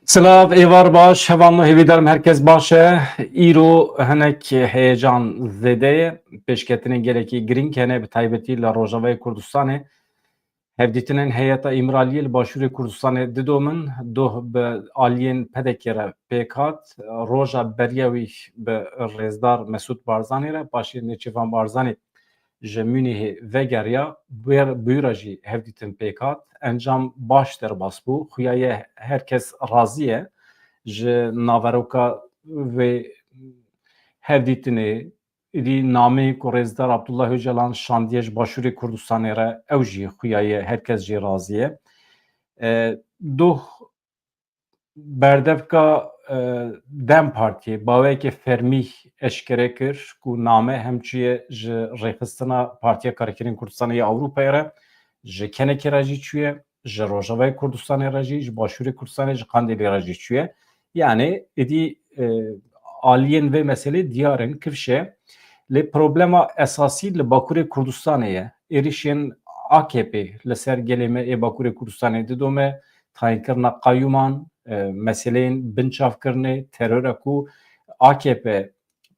Sılav evar baş, hevanlı hevidarım herkes başe. İro henek heyecan zede, peşketinin gereki girin kene bir taybetiyle Rojava Kurdistan'ı. Hevditinin heyeta İmraliye başvuru Kurdistan'ı didomun, doh be aliyen pedekere pekat, Roja Beryavi be rezdar Mesut Barzani re, başir Neçivan Barzani ji Münihê vegeriya bûyera jî hevdîtin pêkat encam baş derbas bû xuyaye herkes razî ye ji naveroka vê hevdîtinê êdî nameyê ku Rêzdar Abdullah Öcalan şandiye ji Başûrê Kurdistanê re ew jî xuyaye herkes jî razî ye. Duh berdevka Dem Partiyê bawekê fermî eşkere kir ku name hemçiye ji rêxistina Partiya Karkerên Kurdistanê ya Ewropayê re ji kenekê re jî çûye, ji Rojavayê Kurdistanê re jî, ji Başûrê Kurdistanê ji Qendelê re jî çûye. Yani êdî aliyên vê meselê diyar in kivşe lê problema esasî li Bakurê Kurdistanê ye. Êrişên AKP li ser gelê me ê Bakurê Kurdistanê didome tayînkirina qeyûman, meseleyên binçavkirinê, terora ku AKP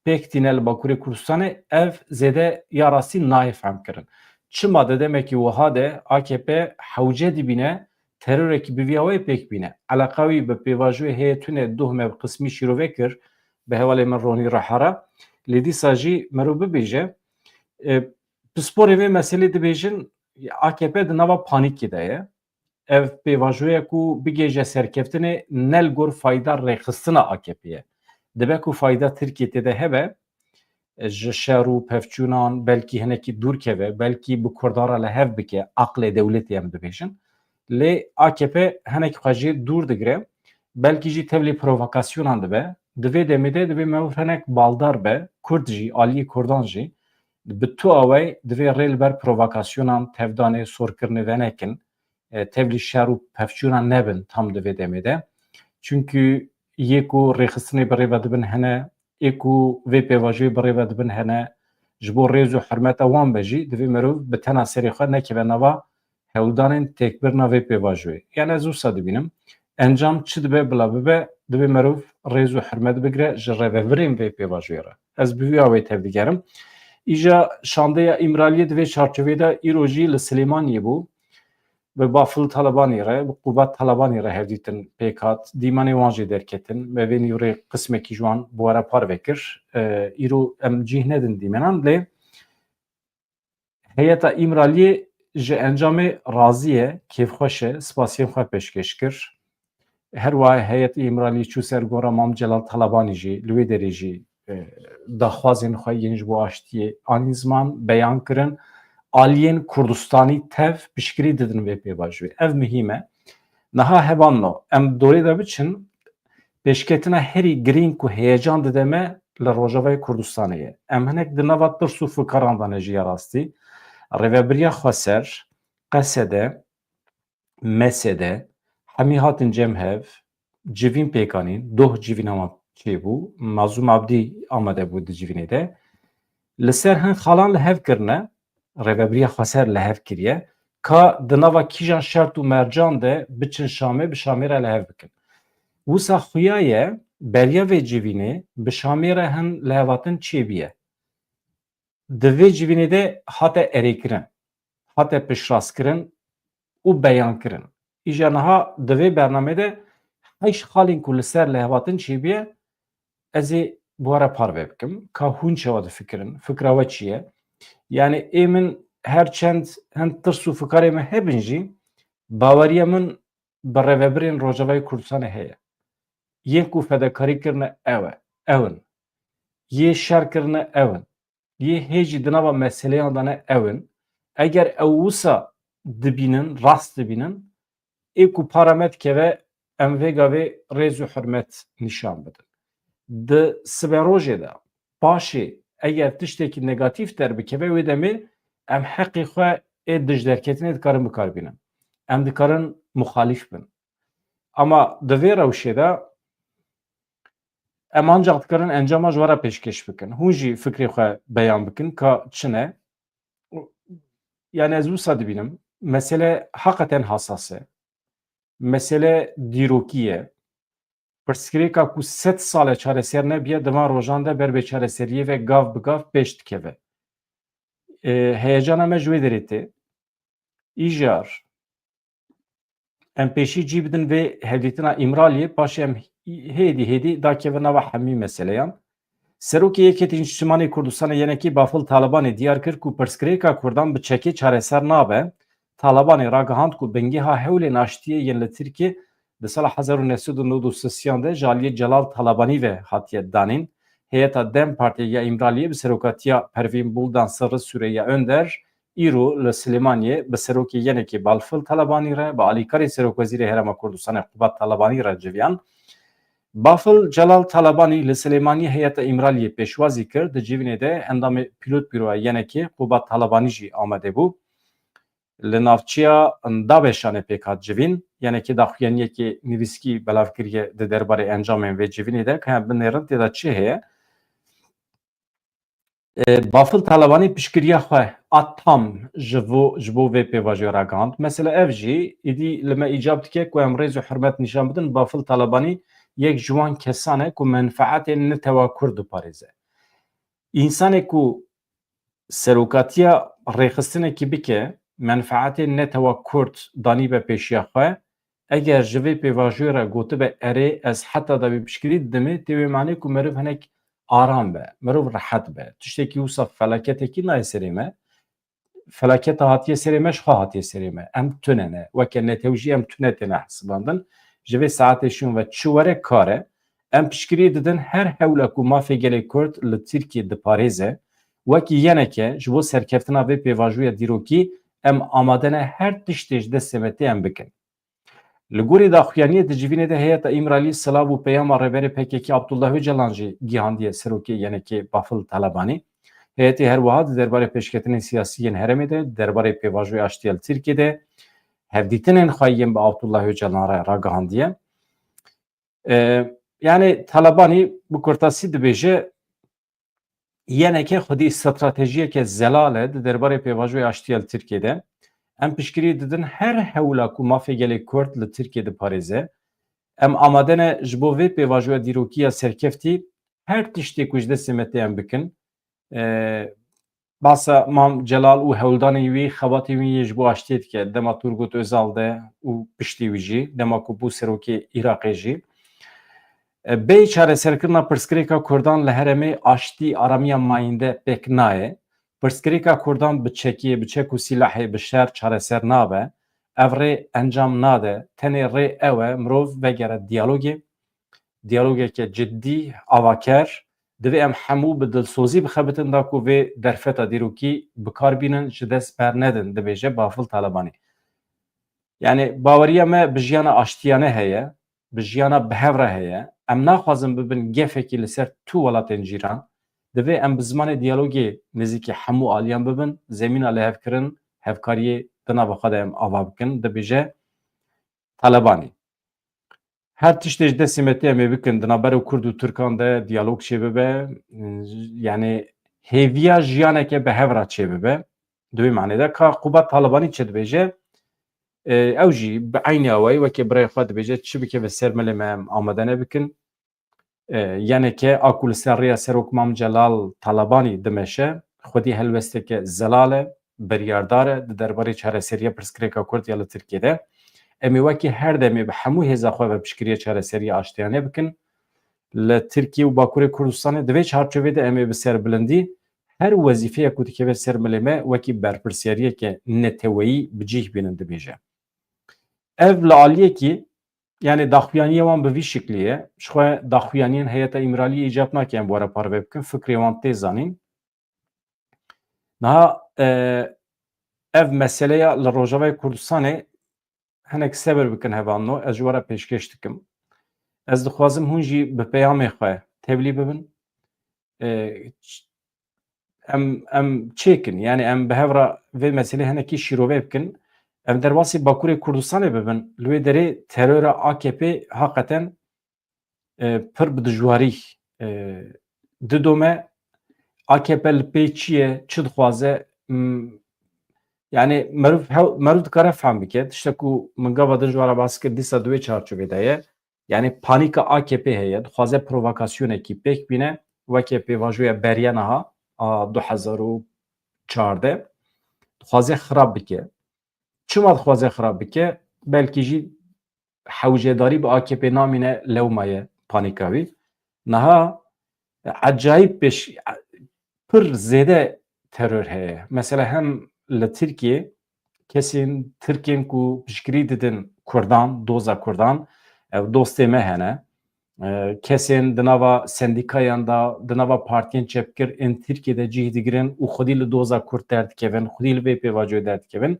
pêk tîne li Bakurê Kurdistanê ev zêde ya rastî nayê fehmkirin. Çima de demekî wiha de AKP hewce dibîne terorekî bi vî awayî pêk bîne. Eleqa wî bi pêvajoyê heyê tunê duhme qismî şîrovê kir bi hevalê min Ronî Rehera. Lê dîsa jî mirov bibêje bi sporê vê meselê dibêjin AKP di nava panîkê de ye. Ev pêvajoya ku bigêje serkeftinê ne li gor fayda rêxistina AKP'ye. Dibe ku fayda Tirkiye de hebe ji şer û pevçûnan belkî hinekî dûr keve, belkî bi Kurdara li hev bike aqlê dewletê em dibêjin. Lê AKP hinek xwe jî dûr digire, belkî jî tevlî provokasyonan dibe. Di vê demê de divê me hinek baldar be, Kurd jî, aliyê Kurdan jî bi tu away divê rê li ber provokasyonan, tevdanê, sorkirinê ve nekin. Tevlî şer û pevçûnan nebin tam di vê demê de. Çünkü yê ku rêxistinê bi rêve dibin hene, ê ku vê pêvajoyê bi rêve dibin hene, ji bo rêz û hirmeta wan be jî divê mirov bi tena serê xwe nekeve nava hewldanên têkbirina vê pêvajoyê. Yani ez wisa dibînim encam çi dibe bila bibe divê mirov rêz û hirmet bigire ji rêvevirên vê pêvajoyê re. Ez bi vî awê tev digerim. Îja şandeya İmraliye di vê çarçovê de îro jî li Silêmaniyê bû. Bi bafil Talebanî re, bi quwet Talebanî re hevdîtin pêkat, dîmanê wan jî derketin ve vê nîvrê qismekî ji wan bi were par vekir. Îro em cih nedin dîmenan lê heyeta İmraliyê ji encamê razî ye, kêfxweş e, spasiyên xwe pêşkêş kir. Her wiha heyetê İmraliyê çû ser gora Mam Celal Talebanî jî li wê derê jî daxwazên xwe yên ji bo aştiyê anî ziman beyan kirin. Aliyên Kurdistanî tev piştgirî didin vê pêvajoyê. Ev mihîm e. Niha hevanno em dorê de biçin pêşketina herî girîng ku heyecan dide me li Rojavayê Kurdistanê ye. Em hinek di nava tirs û fikaran de ne jî ya rastî. Rêveberiya Xweser, Qesedê, Mesêdê hemî hatin cem hev, civîn pêkanîn, doh civîna wan çêbû, Mazlûm Abdî amade bû di civînê de. Li ser hin xalan li hev kirine, rêveberiya Xweser li hev kiriye ka di nava kîjan şert û mercan de biçin Şamê bi Şamê re li hev bikin. Wisa xuya ye beriya vê civînê bi Şamê re hin li hevatin çêbîye. Di vê civînê de hate erêkirin, hate piştrast û beyankirin. Îja niha di vê bernamê de heş xalên ku li ser li hevatin çêbîye ez ê bi were par vê bikim ka hûn çawa difikirin, fikra we çi ye? Yani ê min her çend hin tirs û fikarê me hebin jî baweriya min bi rêveberên Rojavayê Kurdistanê heye. Yên ku fedakarî kirine ew e, ew in. Yê şer kirine ew in. Yê hê jî di nava meseleyan de ne ew in. Eger ew wisa dibînin, rast dibînin ê ku para me dikeve em vê gavê rêz û hirmet nîşan bidin. Di siberojê de paşê eger tiştekî negatîv derbikeve wê demê em heqê xwe ê dijderketinê dikarin bikarbînin. Em dikarin muxalîf bin. Ama di vê rewşê de em ancak dikarin encama ji we re pêşkêş bikin. Hûn jî fikrê xwe beyan bikin ka çi ne? Yani ez wisa dibînim mesele heqeten hassas e. Mesele dîrokî ye. Pirsgirêka ku 100 sal e çareser nebiye divan rojan de ber bê çareseriyê ve gav bi gav pêş dikeve. Heyecana me ji wê derê tê. Îjar em pêşî cî bidin vê hevdîtina İmraliyê paşê em hêdî dakeve nava hemî meseleyan. Serokê Yekîtîn Niştimanê Kurdistanê yenekî Bafıl Talibanê diyar kir ku pirsgirêka Kurdan bi çekê çareser nabe. Talibanê ragihand ku bingêha hewlên aştiyê yên li Tirkiye di sala 1993 de ji aliyê Celal Talibanî ve hatiye danîn. Heyeta Dem Partiya ya İmraliyê bi serokatiya Pervîn Buldan Sırrı Süreyya Önder îro li Silêmaniyê bi serokê yenekî Balfıl Talibanî re bi alîkarê Serokwezîrê Herêma Kurdistanê Qubat Talibanî re civiyan. Bafıl Celal Talibanî li Silêmaniyê heyeta İmraliyê pêşwazî kir. Di civînê de endamê pîlot bîroya yenekê Qubat Talibanî jî amade bû. Li navçeya Daweşanê pêk hat civîn. Yenekê daxuyaniyekê nivîskî belav kiriye di derbarê encamên vê civînê de ka binêrin têda çi heye? Bafıl Talibanî piştgiriya xwe a tam ji bo vê pêvajoya ragihand. Mesela ev jî êdî li me îcab dike ku em rêz û hurmet nîşan bidin Bafıl Talibanî yek ji wan kesan e ku menfaetên nitewa Kurd diparêze. İnsanê ku serokatiya rêxistinekî bike menfaetên netewa Kurd danî be pêşiya xwe, eger ji vê pêvajoyê re gotibe erê ez heta da vê piştgirî didimê tê wê manê ku meriv hinek aram be, meriv rehet be. Tiştekî wisa felaketekî nayê serê me. Felaketa hatiye serê me ji xwe hatiye serê me. Em tunene. Weke netew jî em tune têne hesibandin. Ji vê saetê şûn ve çi were kar e, em piştgirî didin her hewla ku mafê gelê Kurd li Tirkiye diparêze, wekî yeneke ji bo serkeftina vê pêvajoya dîrokî em amade ne her tiştê ji destê me tê em bikin. Li gorî daxuyaniyê di civînê de heyeta İmralî silav û peyama rêberê PKK Abdullah Öcalan jî gihandiye serokê yenekê Bafıl Talibanî. Heyetê her wiha di derbarê pêşketinên siyasî yên herêmê de, derbarê pêvajoya aştiya li Tirkiye de hevdîtinên xwe yên bi Abdullah Öcalan re ragihandiye. Yani Talibanî bi kurtasî dibêje yeneke xwedî stratejiyeke zelal e di derbarê pêvajoya aştiya li Tirkiye de. Em piştgirî didin her hewla ku mafê gelê Kurd li Tirkiye diparêze, em amade ne ji bo vê pêvajoya dîrokiya serkeftî her tiştê ku ji destê me tê em bikin. Basa Mam Celal û hewldanê wî xebatê wî yê ji bo aştiyê dike dema Turgut Özal de û piştî wî jî dema ku bû serokê Iraqê jî. Bê çareserkirina pirsgirêka Kurdan li herêmê aştî aramiya mayîn de pêk nayê. Pirsgirêka Kurdan bi çekiyê, bi çek û silahê, bi şer çareser nabe. Ev rê encam nade. Tenê rê ew e mirov vegere diyalogê, diyalogeke ciddî, avaker, divê em hemû bi dilsozî bixebitin da ku vê derfeta dîrokî bikar bînin ji dest bernedin, dibêje Bafıl Talibanî. Yani baweriya me bi jiyana aştiyane heye, bi jiyana bihevre heye. Em naxwazin bibin gefekî li ser tu welatên cîran. Divê em bi zimanê diyalogê nêzîkî hemû aliyan bibin, zemîna lêhevkirin, hevkariyê di nava xwe de em ava bikin, dibêje Talibanî. Her tiştê ji destê me tê em ê bikin, di navbera Kurd û Tirkan de diyalog çêbibe, yani hêviya jiyaneke bihevra çêbibe. Di wê manê de ka Qubat Talibanî çi dibêje? Ew jî bi eynî awayî wekî birayê xwe dibêje çi bikeve ser milê me em amade nebikin. Yeneke a ku li ser rêya Serok Mam Celal Talibanî dimeşe, xwedî helwesteke zelal e, biryardar e di derbarê çareseriya pirsgirêka Kurd ya li Tirkiyeyê. Em ê wekî her demê bi hemû hêza xwe ve piştgiriya çareseriya aştiyanê bikin. Li Tirkiye û Bakurê Kurdistanê di vê çarçovê de em ê bi serbilindî her wezîfeyek ku dikeve ser milê me wekî berpirsyariyeke neteweyî bicih bînin dibêje. Ev li aliyekî yani daxuyaniya wan bi vî şiklî ye, ji xwe daxuyaniyên heyeta İmraliyê îcab nake em were parve bikin, fikrê wan tê zanîn. Niha ev meseleya li Rojavayê Kurdistanê hinek sebir bikin hevanno, ez ji we re pêşkêş dikim. Ez dixwazim hûn jî bi peyamê xwe tevlî bibin. Em çêkin, yani em bi hevra vê meselê hinekî şîrovê bikin. Em derbasî Bakurê Kurdistanê bibin, li wê derê terora AKP heqeten pir bi dijwarî didome. AKP li pê çi ye, çi dixwaze, yani meriv dikare fehm bike. Tiştek ku min gava din ji we re bas kir dîsa di wê çarçovê de ye. Yani panika AKP heye, dixwaze provokasyonekî pêk bîne wekî pêvajoya beriya niha a 2014 dixwaze xirab bike. Çima dixwaze xirab bike? Belkî jî hewcedarî bi AKP namîne lewma ye panika wî. Niha acayip pir zêde terör heye. Mesela hem li Tirkiye kesên Tirkên ku piştgirî didin Kurdan, doza Kurdan, ev dostê me hene. Kesên di nava sendîkayan da, di nava partiyên çepkir ên Tirkiyeyê cih digirin û xwedî li doza Kurd derdikevin, xwedî li vê pêvajoyê derdikevin.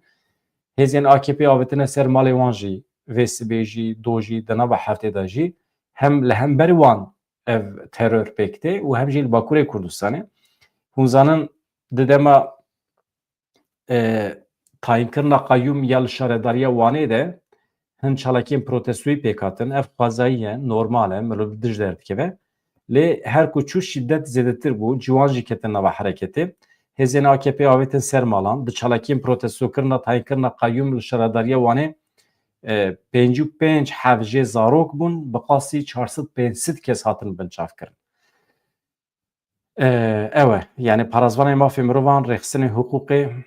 Hêzên AKP avêtine ser malê wan jî, vê sibê jî, do jî, di nava heftê de jî hem li hemberî wan ev terör pêk tê û hem jî li Bakurê Kurdistanê. Hûn zanin di dema tayînkirina qayyûm ya li şaredariya Wanê de hin çalakiyên protestoyî pêk hatin. Ev xwezayî ye, normal e, mirov dij derdikeve. Lê her ku çû şîddet zêdetir bû, ciwan jî ketin nava hereketê. Hêzên AKP avêtin ser malan, di çalakiyên protestokirina tayînkirina qayyûm li şaredariya Wanê 55 hevjê zarok bûn, bi qasî 450 kes hatin binçavkirin. Ew e, yani parazvanê mafê mirovan rêxistinê hiqûqê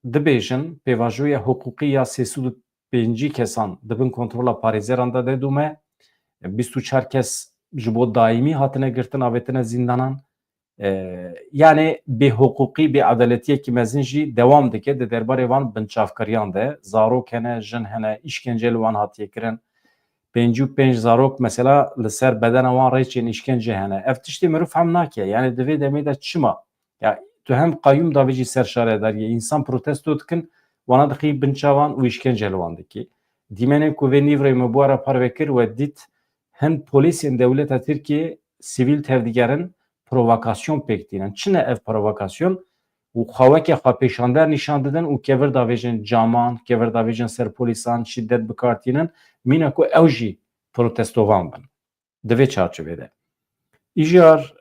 dibêjin pêvajoya hiqûqî ya 305 kesan dibin kontrola parêzeran de dedûme, 24 kes ji bo daîmî hatine girtin avêtine zîndanan. Yani bê hiqûqî, bê edaletiyekî mezin jî dewam dike di derbarê wan binçavkiriyan de. Zarok hene, jin hene, îşkence li wan hatiye kirin. 55 zarok mesela li ser bedena wan rêçên îşkence hene. Ev tiştê mirov hem nake. Yani divê demê de çima? Ya tu hem qayyûm davê jî ser şaredariyê însan protesto dikin, wana dixî bin çavan û îşkence li wan dikî. Dîmenên ku vê nîvrê me bûra parve kir we dît hin polîsên dewleta Tirkiye sivîl tevdîgerin provokasyon pêk dînin. Çi ne ev provokasyon? û xewekê xwe pêşander nîşan didin û kevir davêjin caman, kevir davêjin ser polîsan, şîddet bikartînin, mîna ku ew jî protestovan bin. Di vê çarçovê de. İjar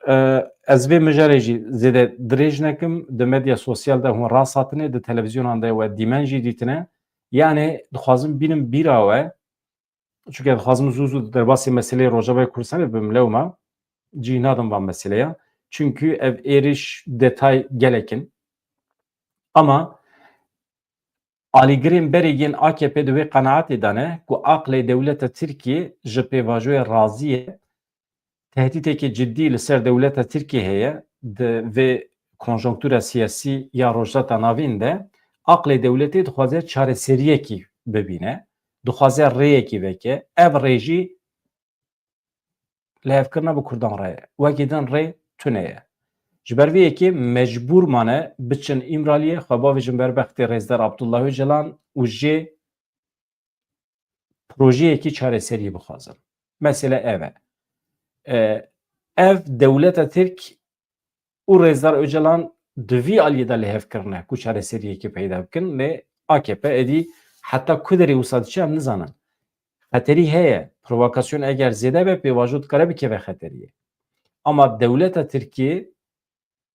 ez vê mijarê jî zêde dirêj nekim, di medya sosyal de hûn rast hatine, di televîzyonan de we dîmen jî dîtine. Yani dixwazim bînim bîra we, çunke dixwazim zû zû derbasî meseleyê Rojavayê Kurdistanê bibim lewma, cih nadim van meseleya. Çünkü ev êriş detay gelekin. Ama alîgirên berê yên AKP di wê qenaetê dane ku aqlê dewleta Tirkiye ji pêvajoya razî ye, tehdîtekî ciddî li ser dewleta Tirkiye heye, di vê konjonktûra siyasî ya rojhilata navîn de aqlê dewletê dixwaze çareseriyekî bibîne, dixwaze rêyekî veke, ev rê jî lihevkirina bi Kurdan re ye. Wekî din rê tune ye. Ji ber vê yekê mecbûr mane biçin İmraliyê xwe bavêjin berbextê Rêzdar Abdullah Öcalan û jê projeyekî çareseriyê bixwazin. Mesele ev e. Ev dewleta Tirk û Rêzdar Öcalan di vî aliyê de lihevkirine ku çareseriyekî peyda bikin lê AKP êdî heta ku derê wisa diçe em nizanin. Xeterî heye. Provokasyon eger zêde be pêvajo dikare bikeve xeteriyê. Ama dewleta Tirkiye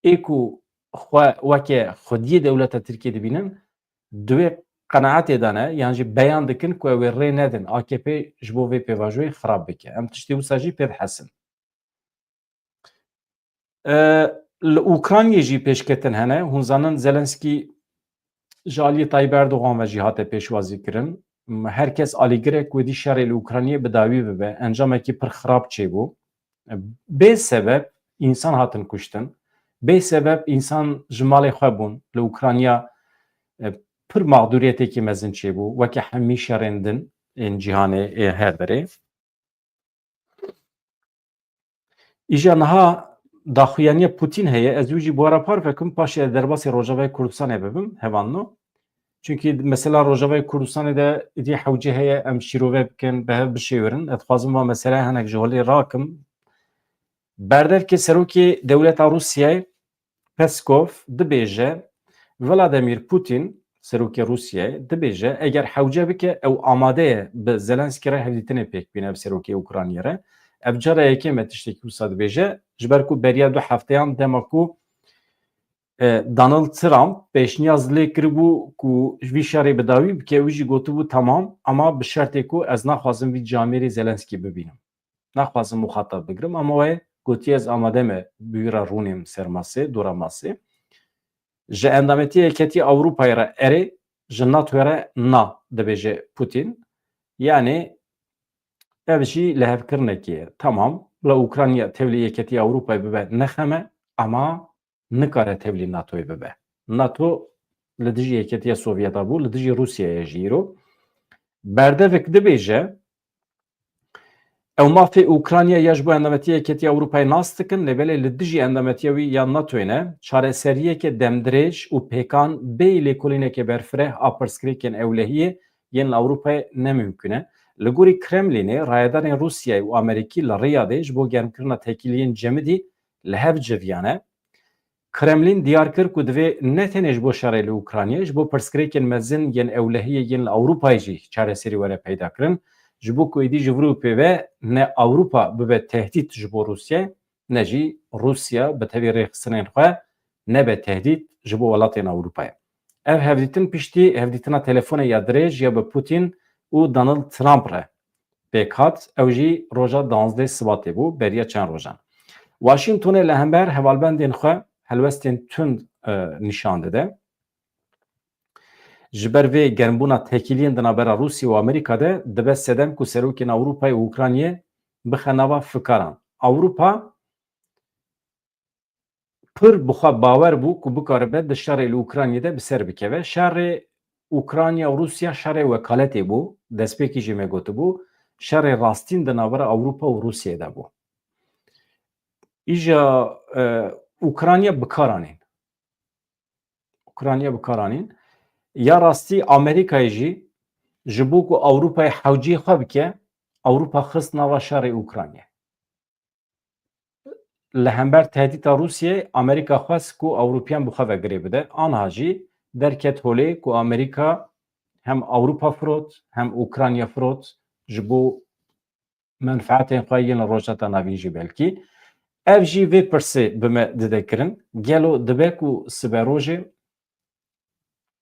ê ku xwe weke xwediyê dewleta Tirkiye dibînin, di wê qenaetê de ne, yan jî beyan dikin ku ew ê rê nedin AKP ji bo vê pêvajoyê xirab bike. Em tiştî wisa jî pê dihesin. Li Ukraynayê jî pêşketin hene. Hûn zanin Zelenskî ji aliyê Tayyip Erdogan ve jî hate pêşwazî kirin. Herkes alîgirek wêdî şerê li Ukraynayê bi dawî bibe. Encamekî pir xirab çêbû. Bê sebeb însan hatin kuştin. Bê sebeb însan ji malê xwe bûn. Li Ukrayna pir mağduriyetekî mezin çêbû. Wekî hemî şerên din ên cîhanê ê her derê. Îja niha daxuyaniya Putin heye. Ez wî jî buwara par vekim paşê derbasê Rojavayê Kurdistanê bibim hevanno. Çünkü mesela Rojavayê Kurdistanê de êdî hewcê heye em şîrove bikin, bi hev bişêwirin. Ez dixwazim va meseleyê hinek ji holê rakim. Berdevkê serokê dewleta Rûsyayê Peskov dibêje Vladimir Putin serokê Rûsyayê dibêje eger hewce bike ew amade ye bi Zelenskî re hevdîtinê pêk bîne ev serokê Ukraynayê re. Ev cara yekê me tiştekî wisa dibêje ji ber ku beriya du hefteyan dema ku Donald Trump pêşniyaz lê kiribû ku vî şerê bi dawî bike, wî jî gotibû temam ama bi şertê ku ez naxwazim vî camerê Zelenskî bibînim. Naxwazim muxatab bigirim ama wê gotiye ez amade me bi wî re rûnêm ser masê, dora masê. Ji endametiya Yekîtiya Ewropayê re erê, ji NATOyê re na dibêje Putin. Yani ev jî lehevkirinekê ye. Tamam, li Ukrayna tevlî Yekîtiya Ewropayê bibe nexeme ama nikare tevlî NATOyê bibe. NATO li dijî Yekîtiya Sovyeta bû, li dijî Rûsyayê jî îro. Berdevek dibêje ew mafê Ukrayna ya ji bo endametiya Yekîtiya Ewropayê nas dikin, lêbelê li dijî endametiya wî ya NATOyê ne çareseriyeke demdirêj û pêkan bê lêkolîneke berfireh a pirsgirêkên ewlehiyê yên li Ewropayê nemümkün e. Li gorî Kremlînê rayedarên Rûsyayê û Amerîkî li Riyadê ji bo germkirina tekiliyên cemidî li hev civiyane. Kremlîn diyar kir ku divê ne tenê ji bo şerê li Ukraynayê ji bo pirsgirêkên mezin yên ewlehiyê yên li Ewropayê jî çareserî were peyda kirin. Ji bo ku êdî ji Ewropê ve ne Ewropa bibe tehdît ji bo Rûsyayê, ne jî Rûsya bi tevî rêxistinên xwe nebe tehdît ji bo welatên Ewropayê. Ev hevdîtin piştî hevdîtina telefonê ya dirêj ya bi Putin û Donald Trump re pêk hat. Ew jî roja 12 Sibatê bû beriya çend rojan. Washingtonê li hember hevalbendên xwe helwestên tund nîşan dide. Ji ber vê germbûna tekiliyên di navbera Rûsya û Amerîka de dibe sedem ku serokên Ewropayê û Ukraynayê bixe nava fikaran. Ewropa pir bi xwe bawer bû ku bikaribe di şerê li Ukraynayê de bi ser bikeve. Şerê Ukrayna û Rûsya şerê wekaletê bû, destpêkî jî me gotibû, şerê rastîn di navbera Ewropa û Rûsyayê de bû. İja Ukrayna bikaranîn. Ukrayna bikaranîn. Ya rastî Amerîkayê jî ji bo ku Ewropayê hewcî xwe bike, Ewropa xist nava şerê Ukraynayê. Li hember tehdîta Rûsyayê, Amerîka xwest ku Ewropîyan bi xwe vegirê bide. Aniha jî derket holê ku Amerîka hem Ewropa firot hem Ukrayna firot ji bo menfaetên xwe yên li rojata navîn jî belkî. Ev jî vê pirsê bi me dide kirin. Gelo dibe ku siberojê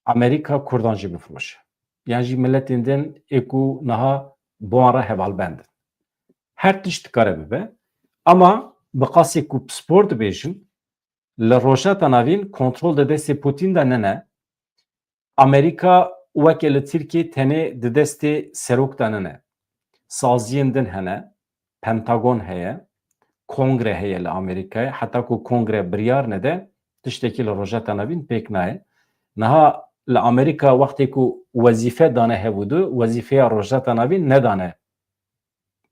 Amerîka Kurdan jî bifiroşe. Yan jî milletên din ê ku niha boran re hevalbendin. Her tişt dikare bibe ama bi qasê ku spor dibêjin li rojata navîn kontrol di destê Putin de nene. Amerîka weke li Tirkiye tenê di destê serok de nene. Saziyên din hene, Pentagon heye, Kongre heye li Amerîkayê, heta ku Kongre biryar nede, tiştekî li rojata navîn pêk naye. Niha li Amerîka wextê ku wezîfe dane hevûdû, wezîfeya rojata navîn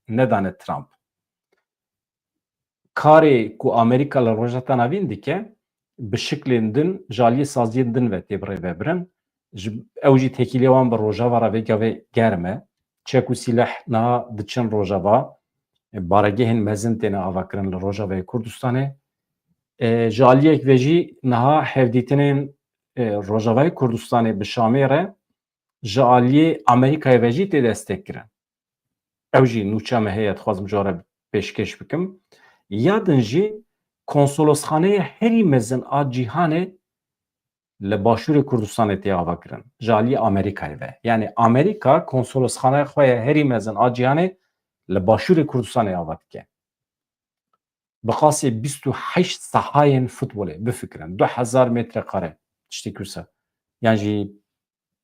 nedane Trump. Karê ku Amerîka li rojata navîn dike, bi şiklên din, jaliyê saziyên din ve tê birêvebirin. Ew jî tekîlê wan bi rojava re vêgavê germ e. Çek û sîleh niha diçin rojava, baregehên mezin têne avakirin li Rojavayê Kurdistanê. Jaliyek ve jî niha hevdîtinên Rojavayê Kurdistanê bi Şamê re ji aliyê Amerîkayê ve jî tê destekkirin. Ew jî nûçe me heye dixwazim jara pêşkeş bikim. Ya din jî konsolosxaneya herî mezin a cîhanê li Başûrê Kurdistanê tê avakirin. Ji aliyê Amerîkayê ve. Yani Amerîka konsolosxaneya xwe ya herî mezin a cîhanê li Başûrê Kurdistanê ava dike. Bi qasê 28 sahayên futbolê bifikirin. 2000 metrekare tiştê kûrsa. Yan jî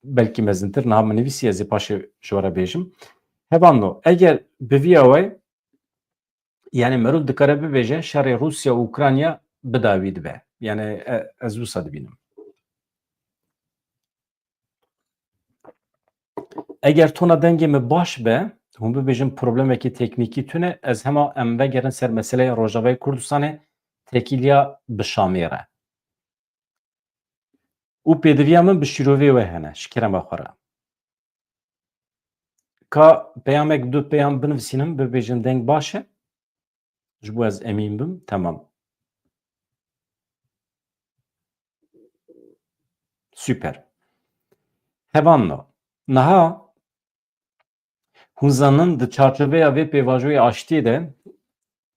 belkî mezintir niha min nivîsiye zê paşê ji were bêjim. Hevando eger bi vîya we yani merov dikare bibêje şerê Rûsya û Ukrayna bi dawî dibe. Yani ez wisa dibînim. Eger tona dengê me baş be, hûn bibêjin problemekî teknîkî tune, ez hema em vegerin ser meseleya Rojavayê Kurdistanê tekîliya bi Şamê re. û pêdiviya min bi şîrovê we hene, ji kerema xwe re. Ka peyamek du peyam binivîsînim, bibêjin deng baş e? Ji bo ez emîn bim, temam. Süper. Hevano. Niha hûn zanin di çarçoveya vê pêvajoyê aştiyê de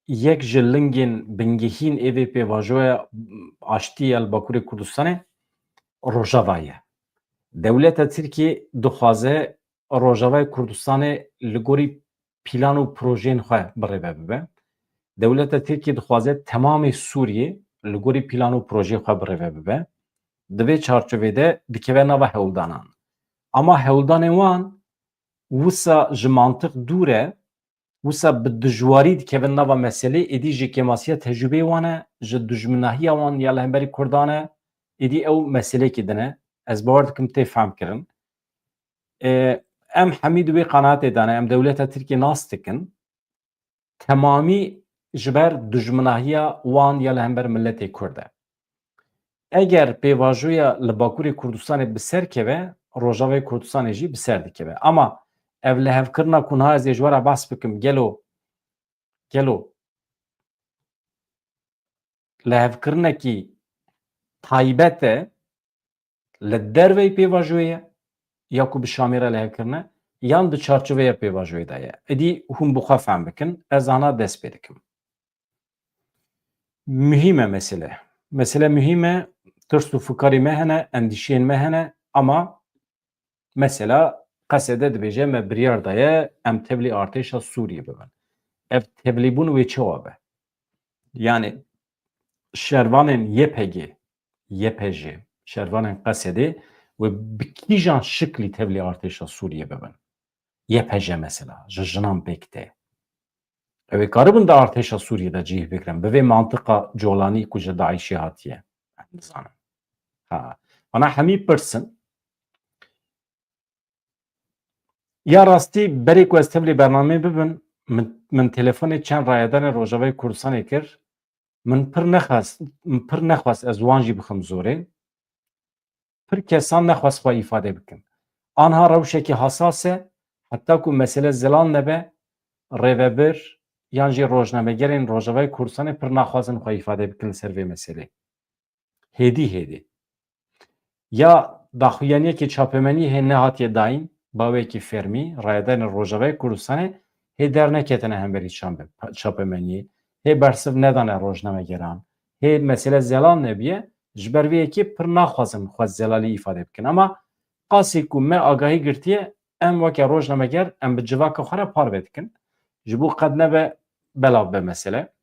yek ji lingên bingehîn evê pêvajoya aştî el Bakurê Kurdistanê Rojava ye. Dewleta Tirkiye dixwaze Rojavayê Kurdistanê li gorî pîlan û projeyên xwe birêve bibe. Dewleta Tirkiye dixwaze temamê Sûriyê li gorî pîlan û projeyê xwe birêve bibe. Di vê çarçovê de dikeve nava hewldanan. Ama hewldanên wan wisa ji mantiq dûr e, wisa bi dijwarî dikevin nava meselê, êdî ji kêmasiya tecrübeyê wan e, ji dijminahiya wan ya li hemberî Kurdan e, êdî ew meselekê din e. Ez bawer dikim tê femkirin. Em hemî di wê qenaetê de ne, em dewleta Tirkiye nas dikin, temamî ji ber dijminahiya wan ya li hember milletê Kurd e. Eger pêvajoya li Bakurê Kurdistanê bi ser keve, Rojavayê Kurdistanê jî bi ser dikeve. Ama ev lihevkirina ku niha ez ê ji we re behs bikim gelo lihevkirinekî taybet e li derveyê pêvajoyê ya ku bi Şamê re lihevkirine yan di çarçoveya pêvajoyê de ye. Êdî hûn bi xwe fehm bikin, ez ana dest pê dikim. Mühim e mesele. Mesele mühim e, tirs û fikarê me hene, endîşeyên me hene ama mesela qesede dibêje me biryar daye em tevlî artêşa Sûriyê bibin. Ev tevlîbûn wê çawa be? Yani şervanên YPG, şervanên Qesedê ve bi kîjan şiklî tevlî artêşa Sûriyê bibin? YPG mesela, ji jinan pêk ew ê karibin de artêşa Sûriyê de cih bikirin. Bi vê mantıqa colanî ku ji Daişê hatiye. Nizanim. Bana hemî pirsin. Ya rastî berê ku ez tevlî bernameyê bibin, min telefonê çend rayedanê Rojavayê Kurdistanê kir, min pir nexwest ez wan jî bixim zorê. Pir kesan nexwest xwe îfade bikin. Anha rewşekî hesas e, heta ku mesele zilan nebe, rêvebir yan jî rojnamegerên Rojavayê Kurdistanê pir naxwazin xwe îfade bikin li ser vê meselê. Hêdî. Ya daxuyaniyekê çapemenî hê nehatiye dayîn, bawekî fermî, rayedanên Rojavayê Kurdistanê hê derneketine hemberî çapemeniyê, hê bersiv nedane rojnamegeran, hê mesele zelan nebiye, ji ber vê yekê pir naxwazin xwe zelalî îfade bikin. Ama qasî ku me agahî girtiye, em weke rojnameger em bi civaka xwe re par vedikin. Ji bo qed nebe belav be mesele.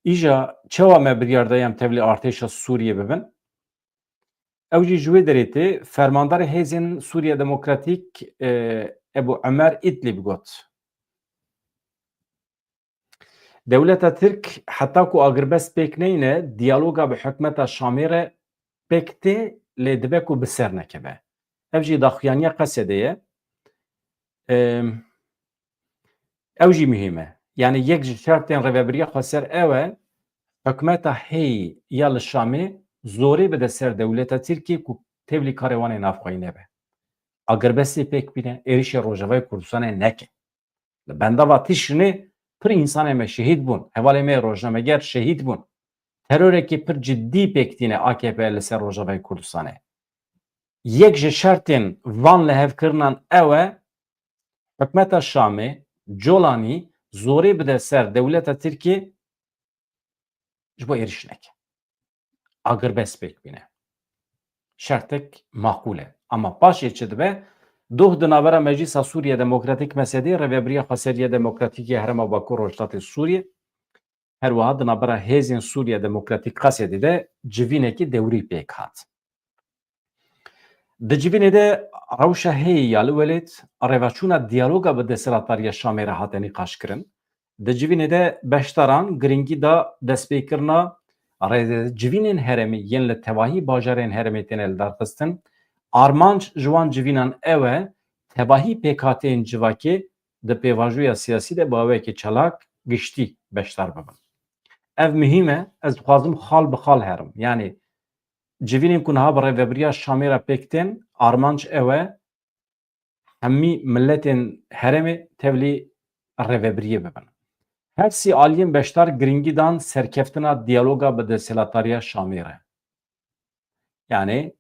Îja çawa me biryar daye em tevlî artêşa Sûriyê bibin? Ew jî ji wê derê tê fermandarê Hêzên Sûriya Demokratîk Ebu Ömer İdlib got. Dewleta Tirk heta ku agirbest pêk neyne, diyaloga bi hikûmeta Şamê re pêk tê, lê dibe ku bi ser nekeve. Ev jî daxuyaniya Qesedê ye. Ew jî mühim e. Yani yek ji şertên rêveberiya xwe ser ew e, hikûmeta Heyî ya li Şamê zorê bide ser dewleta Tirkiye ku tevlî karê wan ê navxweyî nebe. Agirbestê pêk bîne, êrişa Rojavayê Kurdistanê neke. Li bendava tişinê pir însanê me şehîd bûn, hevalê me rojnameger şehîd bûn. Terörekî pir ciddî pêk tîne AKP li ser Rojavayê Kurdistanê. Yek ji şertên van lihevkirinan ew e, hikûmeta Şamê colanî zorê bide ser dewleta Tirkiye ji bo êriş neke. Agirbest pêk bîne. Şertek makul e. Ama paşê çi dibe, doh di navbera Meclîsa Sûriya Demokratîk Mesedê Rêveberiya Xweseriya Demokratîk ya Herêma Bakur Rojhilatê Sûriye her wiha di navbera Hêzên Sûriya Demokratîk Qesedê de civînekî dewrî pêk hat. Di civînê de rewşa hêyî ya li welêt rêveçûna diyaloga bi desthilatdariya Şamê re hate nîqaşkirin. Di civînê de beşdaran giringî da destpêkirina civînên herêmî yên li tevahî bajarên herêmê têne li darxistin. Armanc ji wan civînan ew e, tevahî pêkhateyên civakê di pêvajoya siyasî de bawekî çalak giştî beşdar bibin. Ev mühim e, ez dixwazim xal bi xal herim. Yani civînên ku niha bi rêveberiya Şamê re pêk tên, armanc ew e, hemî milletên herêmê tevlî rêveberiyê bibin. Her sî aliyên beşdar giringî dan serkeftina diyaloga bi desthilatdariya Şamê re. Yani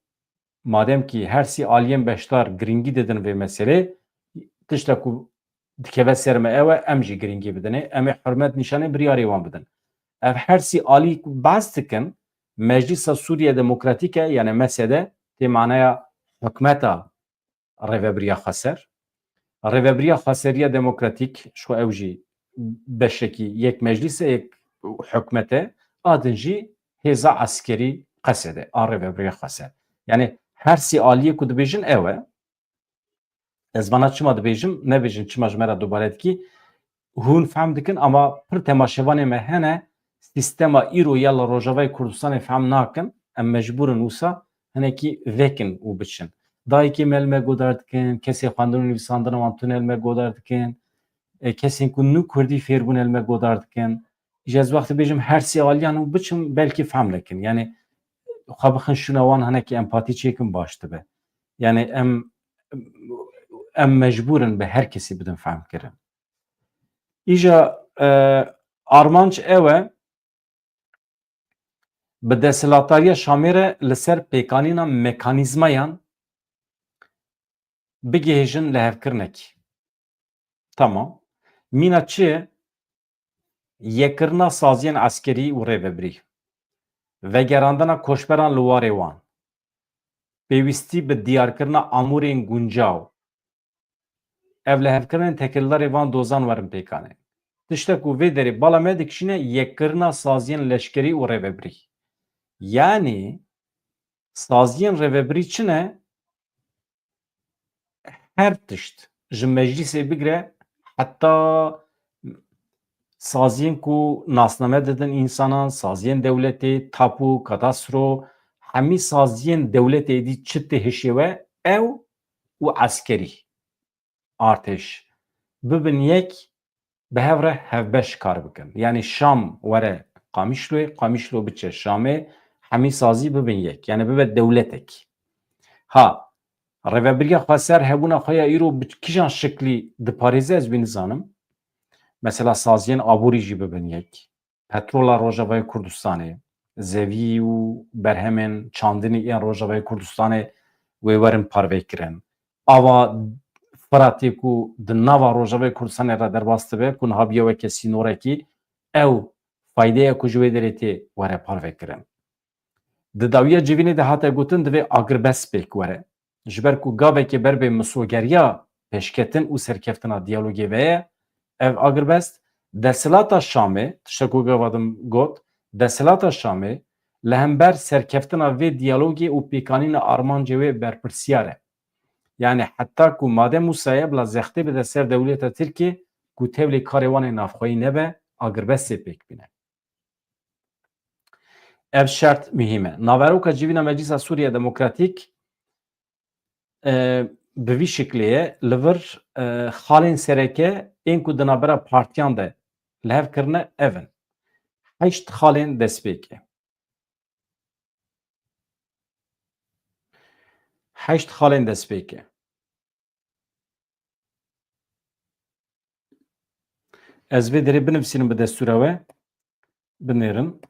madem ki her sî aliyên beşdar giringî didin vê meselê, tiştek ku dikeve serme ewe em jî giringî bidin em ê hürmet nîşanê biryarê wan bidin. Ev hersî alî ku behs dikin Meclisa Sûriye Demokratîk e yani mesede tê manaya hikûmeta Rêveberiya Xweser. Rêveberiya Xweseriya Demokratîk ji xwe ew jî beşekî yek meclîs e yek hikûmet e adin jî hêza eskerî Qesed e a Rêveberiya Xweser. Yani hersî aliyê ku dibêjin ew e ez vana çima dibêjim nebêjin çima ji me re dubare dikî hûn fehm dikin ama pir temaşevanê me hene sîstema îro ya li Rojavayê Kurdistanê fehm nakin em mecbûrin wisa hinekî vekin û biçin. Dayîkê me li me godar dikin, kesê xwendin û nivîsandina wan tune li me godar dikin, kesên ku nû Kurdî fêr bûne li me godar dikin. Ji ez wextê bêjim hersî aliyan û biçin belkî fehm nekin. Yani xwe bixin şûna wan hinekî empatî çêkin baş dibe. Yani em mecbûrin bi her kesî bidin fehmkirin. Îja armanc ew e bi desthilatariya Şamê re li ser pêkanîna mekanîzmayan bigihêjin lehevkirinekî. Tamam. Mîna çi ye? Yekirina saziyên eskerî û rêveberî, vegerandina koçberan li warê wan, pêwîstî bi diyarkirina amûrên guncaw, ev lehevkirinên tekillerê van dozan werin pêkanê. Tiştek û vê derê bala me dikişîne yekirina saziyên leşkerî û rêveberî. Yani saziyên rêveberî çi ne? Her tişt ji meclîsê bigire heta saziyên ku nasname didin însanan, saziyên dewletê, tapu, kadastro, hemî saziyên dewletê dî çi tê hişê we ew û eskerî, artêş bibin yek bi hev re hevbeş kar bikin. Yani Şam were Qamişloyê, Qamişlo biçe Şamê, hemî sazî bibin yek. Yani bibe dewletek. Ha, Rêveberiya Xweser hebûna xwe ya îro bi kîjan şiklî diparêze ez vê nizanim. Mesela saziyên aborî jî bibin yek. Petrola Rojavayê Kurdistanê, zevî û berhemên çandinê yên Rojavayê Kurdistanê wê werin parvekirin. Ava Firatê ku di nava Rojavayê Kurdistanê re derbas dibe ku niha biye weke sînorekî ew faydeya ku ji wê derê tê were parvekirin. Di dawiya civînê de hate gotin divê agirbest pêk were. Ji ber ku gavekê ber bê misogeriya pêşketin û serkeftina diyalogê ve ye ev agirbest desthilata Şamê tiştek ku gavadim got desthilata Şamê li hember serkeftina vê diyalogê û pêkanîna armancê wê berpirsiyar e. Yani heta ku made Musayê bila zextê bide ser dewleta Tirkiyê ku tevlê karê wan ê navxweyî nebe agirbestê pêk bîne. Ev şert mühim e. Naveroka civîna Meclîsa Sûriye Demokratîk bi vî şiklê ye li vir xalên sereke ên ku di navbera partiyan de lihevkirine ev in. Heşt xalên destpêk e. Heşt xalên destpêk e. Ez vê derê binivîsînim bi destûra we binêrim.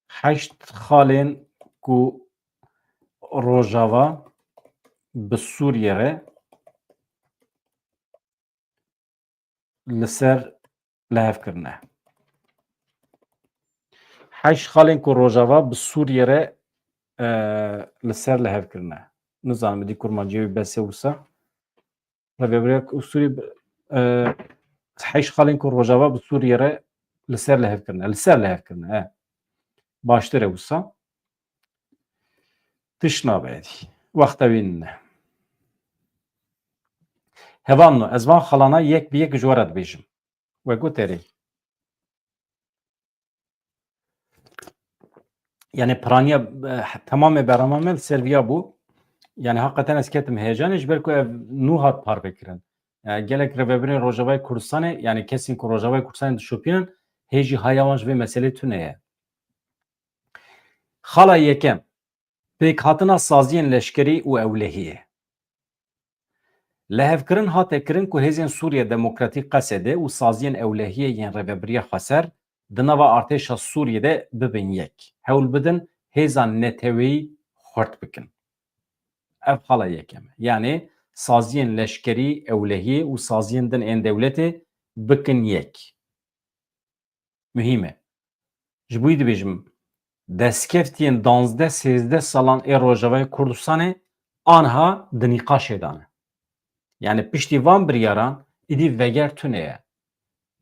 Heşt xalên ku Rojava bi Sûriye re li ser lihevkirine. Heşt xalên ku Rojava bi Sûriye re li ser lihevkirine. Nizanim dî kurmanciyê wî besê wisa. Rêveberiya Sûriye heşt xalên ku Rojava bi Sûriye re li ser lihevkirine. Li ser lihevkirine. Baştir e wisa. Tiş nabe edî. Wexta wî ne. Hevan no ez van xalana yek bi yek ji we re dibêjim. We got erê. Yani piraniya temamê berama me li ser viya bû. Yani hakikaten ez ketim heyecanê ji ber ku ev nû hat parvekirin. Gelek rêveberên Rojavayê Kurdistanê yani kesên ku Rojavayê Kurdistanê dişopînin hê jî haya wan ji vê meselê tune ye. Xala yekem pêkhatina saziyên leşkerî û ewlehiyê. Lehevkirin hate kirin ku hêzên Sûriye Demokratîk Qesedê û saziyên ewlehiyê yên Rêveberiya Xweser di nava artêşa Sûriyê de bibin yek. Hewl bidin hêza neteweyî xurt bikin. Ev xala yekem e. Yani saziyên leşkerî, ewlehiyê û saziyên din ên dewletê bikin yek. Mühim e. Ji bo wî dibêjim destkeftiyên 12-13 salan ê Rojavayê Kurdistanê anha di nîqaşê de ne. Yani piştî van biryaran êdî veger tune ye.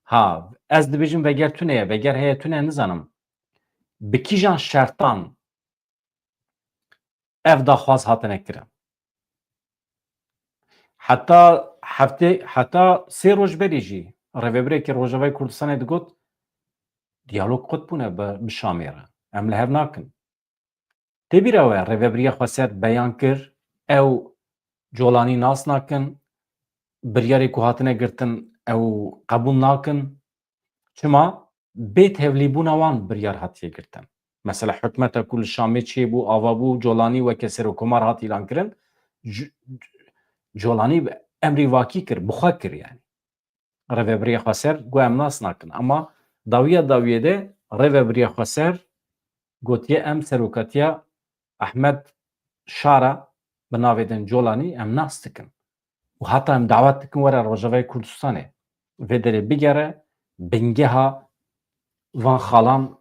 Ha, ez dibêjim veger tune ye, veger heye tune nizanim. Bi kîjan şertan ev daxwaz hatine kirin? Heta heftê heta sê roj berê jî Rêvebirekî Rojavayê Kurdistanê digot diyalog qut bûne bi Şamê re. Em li hev nakin. Têbîra we Rêveberiya Xweser beyan kir ew colanî nas nakin, biryarê ku hatine girtin ew qebûl nakin. Çima bê tevlîbûna wan biryar hatiye girtin. Mesela hikûmeta ku li Şamê çêbû, ava bû, colanî weke serokkomar hat îlan kirin, colanî emrî vakî kir, bi xwe kir yani. Rêveberiya Xweser got em nas nakin. Ama dawiya dawiyê de Rêveberiya Xweser gotiye em seroketiya Ehmed Şara bi navê din Colanî em nas dikin. û heta em dawet dikin were Rojavayê Kurdistanê vê derê bigere bingeha van xalan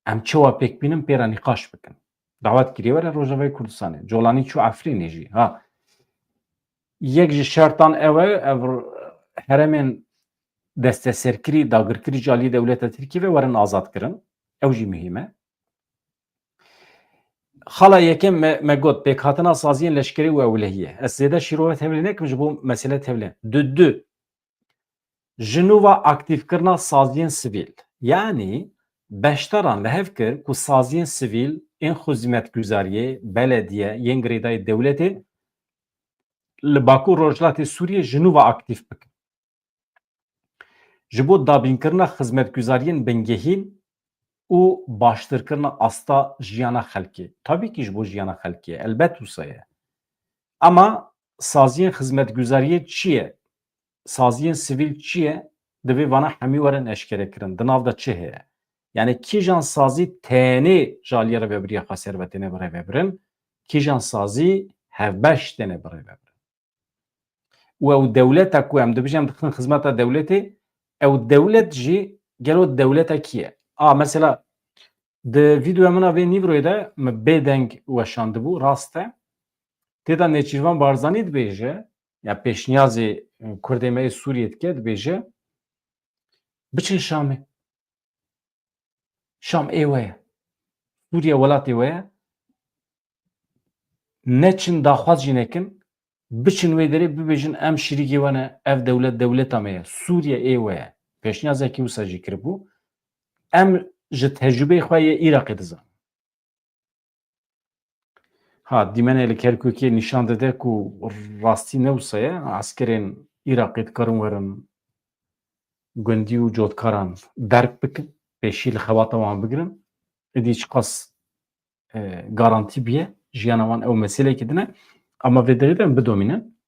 em çawa pêkbînin pêra nîqaş bikin. Dawet kiriye were Rojavayê Kurdistanê. Colanî çû Efrînê jî. Ha. Yek ji şertan ew e ev heremên desteserkirî, dagirkirî ji aliyê dewleta Tirkiyê ve werin azad kirin. Ew jî mühim e. Xala yekem me got pêkhatina saziyên leşkerî û ewlehiyê. Ez zêde şîrove tevlî nekim ji bo mesele tevlî. Du ji nûva aktivkirina saziyên sivîl. Yani beşdaran li hev kir ku saziyên sivîl ên xizmetguzariyê, belediye, yên girêdayê dewletê li Bakur Rojhilatê Sûriyê ji nûva aktiv bikin. Ji bo dabînkirina xizmetguzariyên bingehîn û baştirkirina asta jiyana xelkê. Tabii ki ji bo jiyana xelkê ye, elbet wisa ye. Ama saziyên xizmetguzariyê çi ye? Saziyên sivîl çi ye? Divê vana hemî werin eşkerekirin. Di nav de çi heye? Yani kîjan sazî tenê ji aliyê Rêveberiya Xweser ve têne birêvebirin, kîjan sazî hevbeş têne birêvebirin. û ew dewleta ku em dibêjin dixin xizmeta dewletê, ew dewlet jî gelo dewletekî ye. Mesela di vîdeoya min a vê nîvroyê de me bêdeng weşandibû, rast e. Têda Nêçîrvan Barzanî dibêje, ya pêşniyazê Kurdê me ê Sûriyê dike dibêje biçin Şamê. Şam ê we ye. Sûriye welatê we ye. Neçin daxwaz jî nekin, biçin wê derê bibêjin em şîrîkê we ne, ev dewlet dewleta me ye. Sûriye ê we ye. Pêşniyazekî wisa jî kiribû. Em ji tecrübeyê xwe yê Iraqê dizanin. Ha, dîmenê li Kerkûkê nîşan dide ku rastî ne wisa ye, askerên Iraqê dikarin werin gundî û cotkaran derk bikin, pêşî li xewata wan bigirin. Êdî hiç qas garantî biye jiyana wan ew meselekî dine. Ama vê derê de em bidomînin.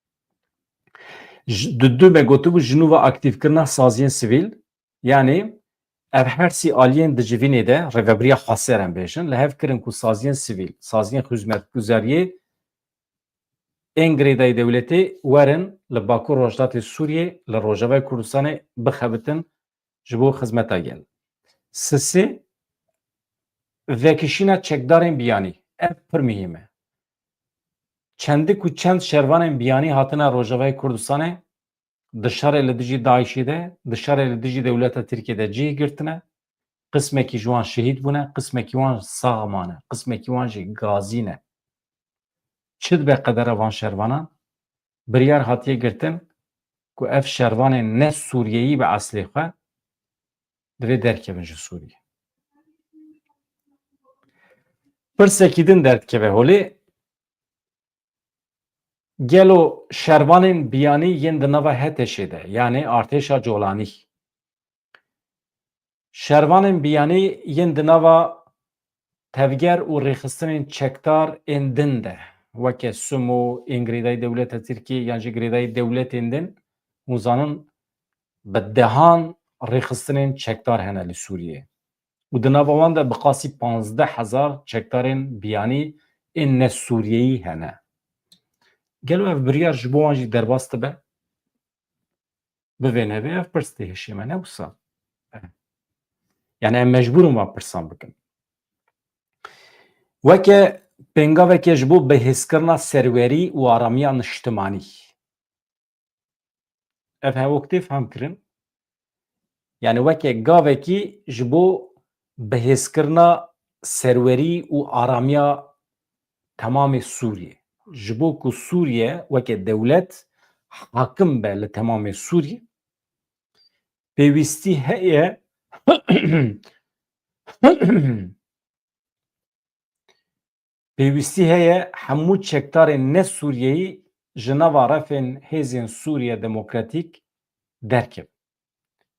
Di du me gotibû ji nûva aktivkirina saziyên sivîl, yani ev hersî aliyên di civînê de Rêveberiya Xweser em bêjin, li hev kirin ku saziyên sivîl, saziyên xizmetguzariyê ên girêdayê dewletê werin li Bakur Rojhilatê Sûriyê li Rojavayê Kurdistanê bixebitin ji bo xizmeta gel. Sisê vekişîna çekdarên biyanî. Ev pir mühim e. Çendik û çend şervanên biyanî hatine Rojavayê Kurdistanê di şerê li dijî Daişê de, di şerê li dijî dewleta Tirkiyê de cihê girtine. Qismekî ji wan şehîd bûne, qismekî wan sağ mane, qismekî wan jî gazî ne. Çi dibe qedera van şervanan? Biryar hatiye girtin ku ev şervanên ne Sûriyeyî bi eslê xwe divê derkevin ji Sûriyê. Pirsekî din derdikeve holê gelo şervanên biyanî yên di nava Heteşê de, yani artêşa Colanî. Şervanên biyanî yên di nava tevger û rêxistinên çekdar ên din de, weke Sumo, ên girêdayî dewleta Tirkiyê yan jî girêdayî dewletên din, hûn zanin bi dehan rêxistinên çekdar hene li Sûriyê. û di nava wan de bi qasî 15,000 çekdarên biyanî ên ne Sûriyeyî hene. gelo ev biryar ji bo wan jî derbas dibe bivêneve ev pirs tê hişê me ne wisa yani em mecbûrin wan pirsan bikin weke pêngaveke ji bo bihêzkirina serwerî û aramiya niştimanî ev hevok tê femkirin yani weke gavekî ji bo bihêzkirina serwerî û aramiya temamê Sûriyê ji bo ku Sûriye weke dewlet hakim be li temamê Sûriyê pêwîstî heye pêwîstî heye hemû çekdarên ne Sûriyeyî ji nava refên hêzên Sûriya Demokratîk derkevin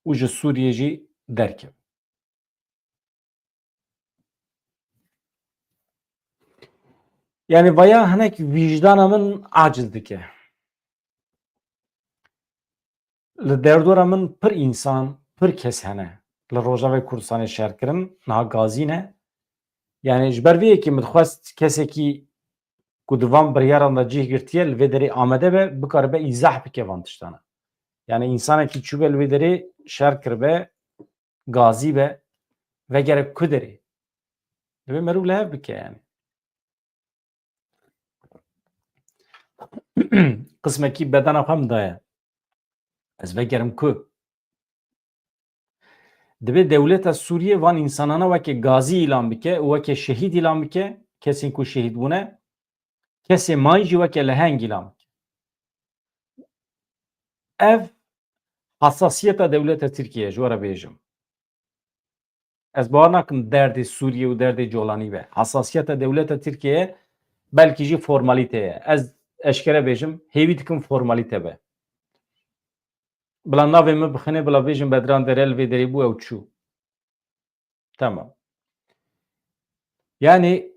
û ji Sûriyê jî derkevin. Yani vaya hinek vicdana min aciz dike. Li derdora min pir însan, pir kes hene li Rojavayê Kurdistanê şerkirin niha gazî ne yani ji ber vê yekê min dixwest kesekî ku di van biryaran de cih girtiye li vê derê amade be bikaribe îzah bike van tiştana. Yani însanekî çûbe li vê derê şer kiribe, gazî be ve gerek ku derê. Divê merû li hev bike yani. Qismekî bedena xwe min daye. Ez vegerim ku. Divê dewleta Sûriyê van însanana weke gazî îlan bike û weke şehîd îlan bike, kesên ku şehîd bûne, kesê mayî jî weke leheng îlan bike. Ev hasasiyeta dewleta Tirkiye ji we re bêjim. Ez bawer nakim derdê Sûriye û derdê Colanî be. Hasasiyeta dewleta Tirkiye belkî jî formalîte ye. Ez eşkere bêjim hêvî dikim formalîte be. Bila navê min bixîne bila bêjim Bedran Derel vê derê bû ew çû. Tamam. Yani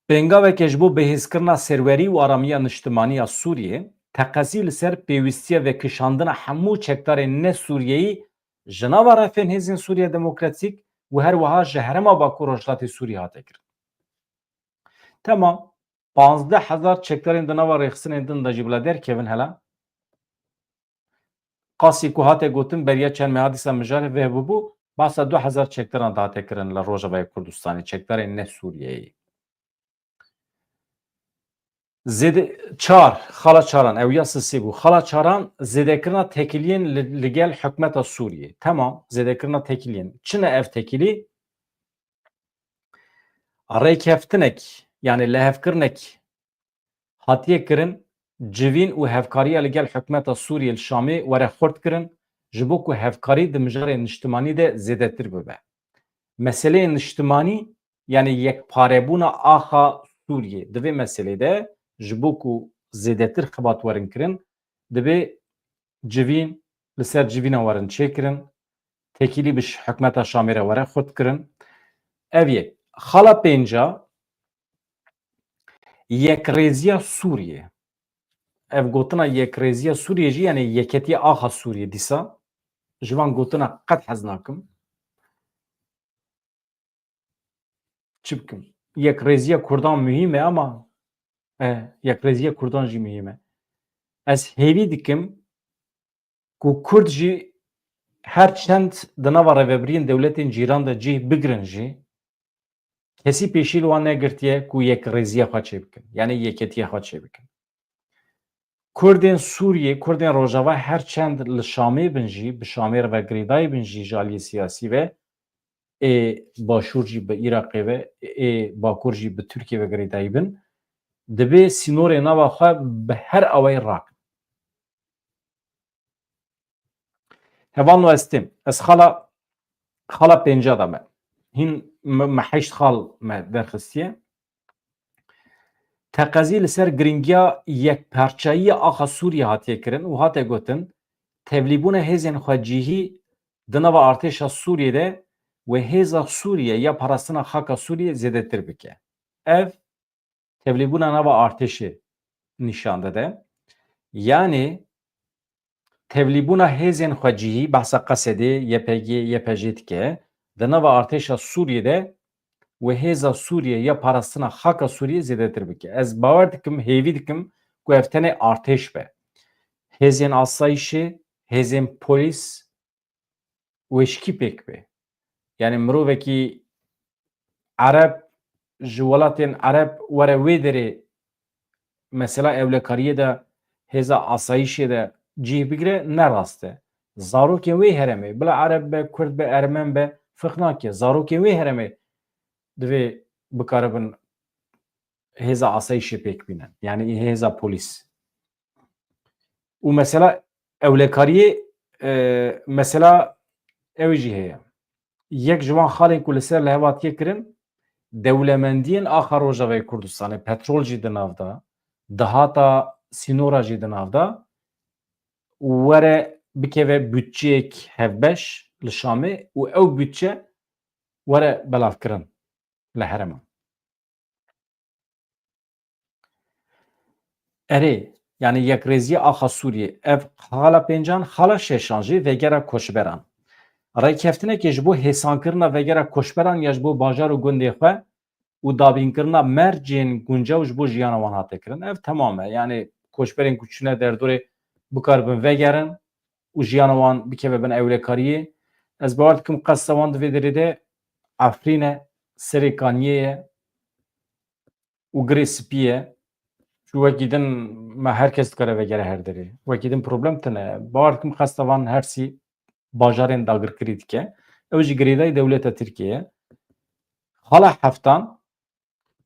pêngaveke ji bo bihêzkirina serwerî û aramiya niştimanî ya Sûriyê teqezî li ser pêwîstiya vekişandina hemû çekdarên ne Sûriyeyî ji nava refên hêzên Sûriya Demokratîk û her wiha ji herêma Bakur Rojhilatê Sûriyê hate kirin. Tamam. 15,000 çekdarên di nava rêxistinên din de jî bila derkevin hela. Qasî ku hate gotin beriya çend meha dîsa mijarê vê bibû basa 2000 çekdaran da hate kirin li Rojavayê Kurdistanê çekdarên ne Sûriyeyî. Çar xala çaran ew ya sisê bû xala çaran zêdekirina tekiliyên li gel hikûmeta Sûriyê. Tamam zêdekirina tekiliyên. Çi ne ev tekilî? Rêkeftinek yani lehevkirinek hatiye kirin civîn û hevkariya li gel hikûmeta Sûriyê li Şamê were xurt kirin ji bo ku hevkarî di mijarê niştimanî de zêdetir bibe. Meseleyê niştimanî yani yekparebûna axa Sûriyê di vê meselê de ji bo ku zêdetir xibat werin kirin divê civîn li ser civîna werin çêkirin tekilî bi hikûmeta Şamê re were xurt kirin. Ev yek. Xala pênca yekrêziya Sûriyê. Ev gotina yekrêziya Sûriyê jî yani yeketiya axa Sûriyê dîsa ji van gotina qet hez nakim. Çi bikim? Yekrêziya Kurdan mühim e ama yekrêziya Kurdan jî mühim e. Ez hêvî dikim ku Kurd jî her çend di nava rêveberiyên dewletên cîran de cih bigirin jî kesî pêşî li wan negirtiye ku yekrêziya xwe çê bikin. Yani yeketiya xwe çê bikin. Kurdên Sûriyê, Kurdên Rojava her çend li Şamê bin jî, bi Şamê re vegirêdayî bin jî ji aliyê siyasî ve Başûr jî bi Iraqê ve Bakur jî bi Tirkiye vegirêdayî bin, divê sînorê nava xwe bi her awayî rakin. Heval westêm, ez xala pênca da me. Hîn me heşt xal me derxistiye. Teqezî li ser giringiya yekparçayî axa Sûriye hatiye kirin û hate gotin tevlîbûna hêzên xwe cihî di nava artêşa Sûriyê de ve hêza Sûriye ya parastina xaka Sûriye zêdetir bike. Ev tevlîbûna nava artêşê nîşan dide. Yani tevlîbûna hêzên xwe cihî behsa Qesedê, YPG, YPJ dike di nava artêşa Sûriyê de و هێزا Sûriye ya parastina xaka Sûriye zêdetir bike. Ez bawer dikim, hêvî dikim ku ev tenê artêş be. Hêzên asayişê, hêzên polîs weşkî pêk be. Yani mirovekî Ereb ji welatên Ereb were wê derê mesela ewlekariyê de hêza asayişê de cih bigire ne rast e. Zarokên wê heremê bila Ereb be, Kurd be, Ermen be firq nake. Zarokên wê heremê divê bikaribin hêza asayişê pêk bînin. Yani hêza polîs. û mesela ewlekariyê mesela ew jî heye. Yek ji wan xalên ku li ser li hevatiyê kirin dewlemendiyên axa Rojavayê Kurdistanê petrol jî di nav da, dihata sînora jî di nav da were bikeve bütçeyek hevbeş li Şamê û ew bütçe were belavkirin li hereman. Erê yani yekrêziya axa Sûriyê ev xala pêncan xala şeşan jî vegera koçberan. Rêkeftinekê ji bo hêsankirina vegera koçberan ya ji bo bajar û gundê xwe û dabînkirina mercên guncaw ji bo jiyana wan hate kirin. Ev temam e. Yani koçberên ku çûne derdorê bikaribin vegerin û jiyana wan bikeve bin ewlekariyê. Ez bawer dikim qesta wan di vê derê de Efrîn e, serê Kaniyê ye û girê spî ye. Çû wekî din me herkes dikare vegere her derê. Wekî din problem tune. Bawer dikim qesta wan hersî bajarên dagirkirî dike. Ew jî girêdayî dewleta Tirkiye. Hala heftan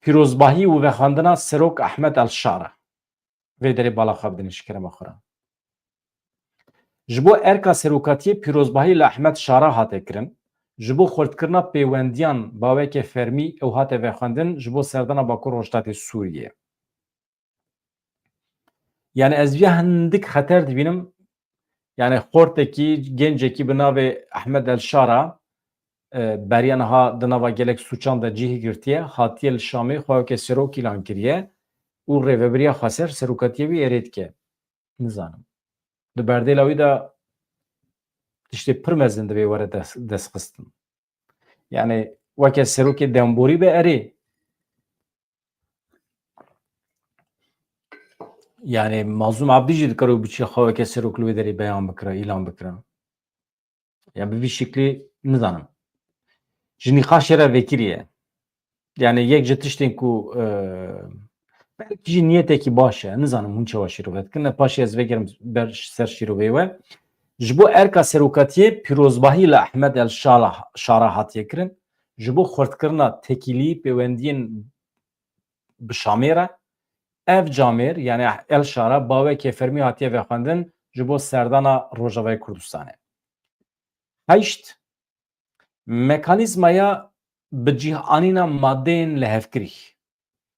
pîrozbahî û vexandina Serok Ehmed El-Şara. Vê derê bala xwe bidin şikerema xwe re. Ji bo erka serokatiyê pîrozbahî li Ehmed Şara hate kirin. Ji bo xurtkirina pêwendiyan bawekê fermî ew hate vexwendin ji bo serdana Bakur Rojdatê Sûriyê. Yani ez vê hindik xeter dibînim yani xortekî gencekî bi navê Ehmed El-Şara beriya niha di nava gelek sûçan de cihê girtiye hatiye li Şamê xweweke serokî lan kiriye û rêveberiya Xweser serokatiyê wî êrê dike. Nizanim. Di berdêla wî de tiştê pir mezin divê were destxistin. Yani weke serokê demborî be erê. Yani Mazlum Abdî jî dikare û biçî xweweke serok li wê derê beyan bikire, îlan bikire. Ya bi vî şeklî nizanim. Ji nîqaşê re vekiriye. Yani yek ji tiştên ku belkî jî niyetekî baş e. Nizanim hûn çawa şîrove dikin. Paşê ez vegerim ber ser şîrovê we. Ji bo erka serokatiyê pîrozbahî li Ehmed El-Şara hatiye kirin. Ji bo xurtkirina tekîlî pêwendiyên bi Şamê re ev camêr yani El-Şara bawekê fermî hatiye vexwendin ji bo serdana Rojavayê Kurdistanê. Heşt mekanîzmaya bi cîhanîna maddeyên lihevkirî.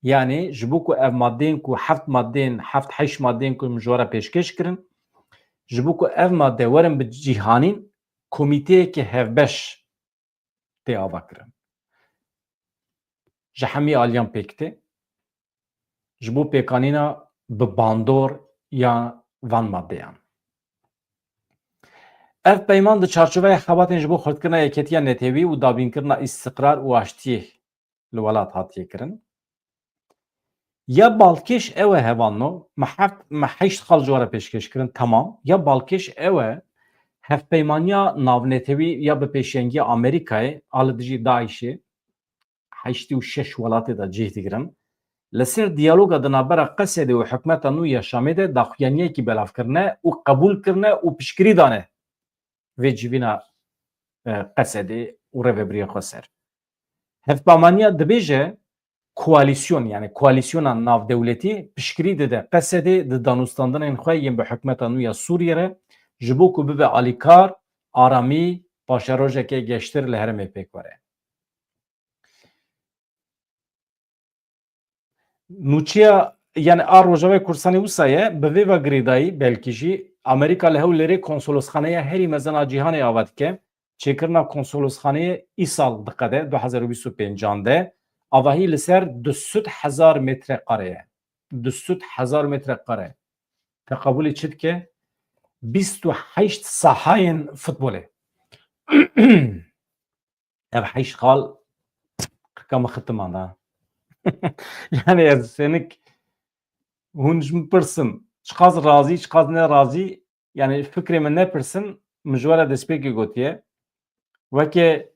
Yani ji bo ku ev maddeyên ku heft heşt maddeyên ku min ji we re pêşkêş kirin ji bo ku ev madde werin bi cîhanîn komîteyekî hevbeş tê ava kirin. Ji hemî aliyan pêkitê ji bo pêkanîna bi bandor ya van maddeyan. Ev peyman di çarçoveya xebatên ji bo xurtkirina yeketiya netewî û dabînkirina îstiqrar û aştiyê li welat hatiye kirin. Ya balkêş ew e hevanno me heşt xal ji we re pêşkêş kirin temam ya balkêş ew e hevpeymaniya navnetewî ya bi pêşengiya Amerîkayê a li dijî Daişê heştî û şeş welatê de cih digirin li ser diyaloga di navbera Qesedê û hikûmeta nû ya Şamê de daxuyaniyekî belavkirine û qebûlkirine û piştgirî dane vê civîna Qesedê û rêveberiya Xweser. Hevpeymanîya dibêje koalîsyon yani koalîsyona navdewletî piştgirî dide Qesedê di danûstandinên xwe yên bi hikûmeta nû ya Sûriyê re ji bo ku bibe alîkar, aramî, paşerojeke geştir li herêmê pêk were. Nûçiya yani a Rojavayê Kurdistanê wisa ye bi vê ve girêdayî belkî jî Amerîka li Hewlêrê konsolosxaneya herî mezin a cîhanê ava dike. Çêkirina konsolosxaneyê îsal diqede 2025 de avahî li ser 200,000 metrekare ye. 200,000 metrekare. Teqebûlê çi dike? 28 sahayên futbolê. Ev heşt xal Kama xıtımana. Yani ez senik hûn ji min pirsin çiqas razî çiqas ne razî yani fikrê min nepirsin min ji we re destpêkê gotiye weke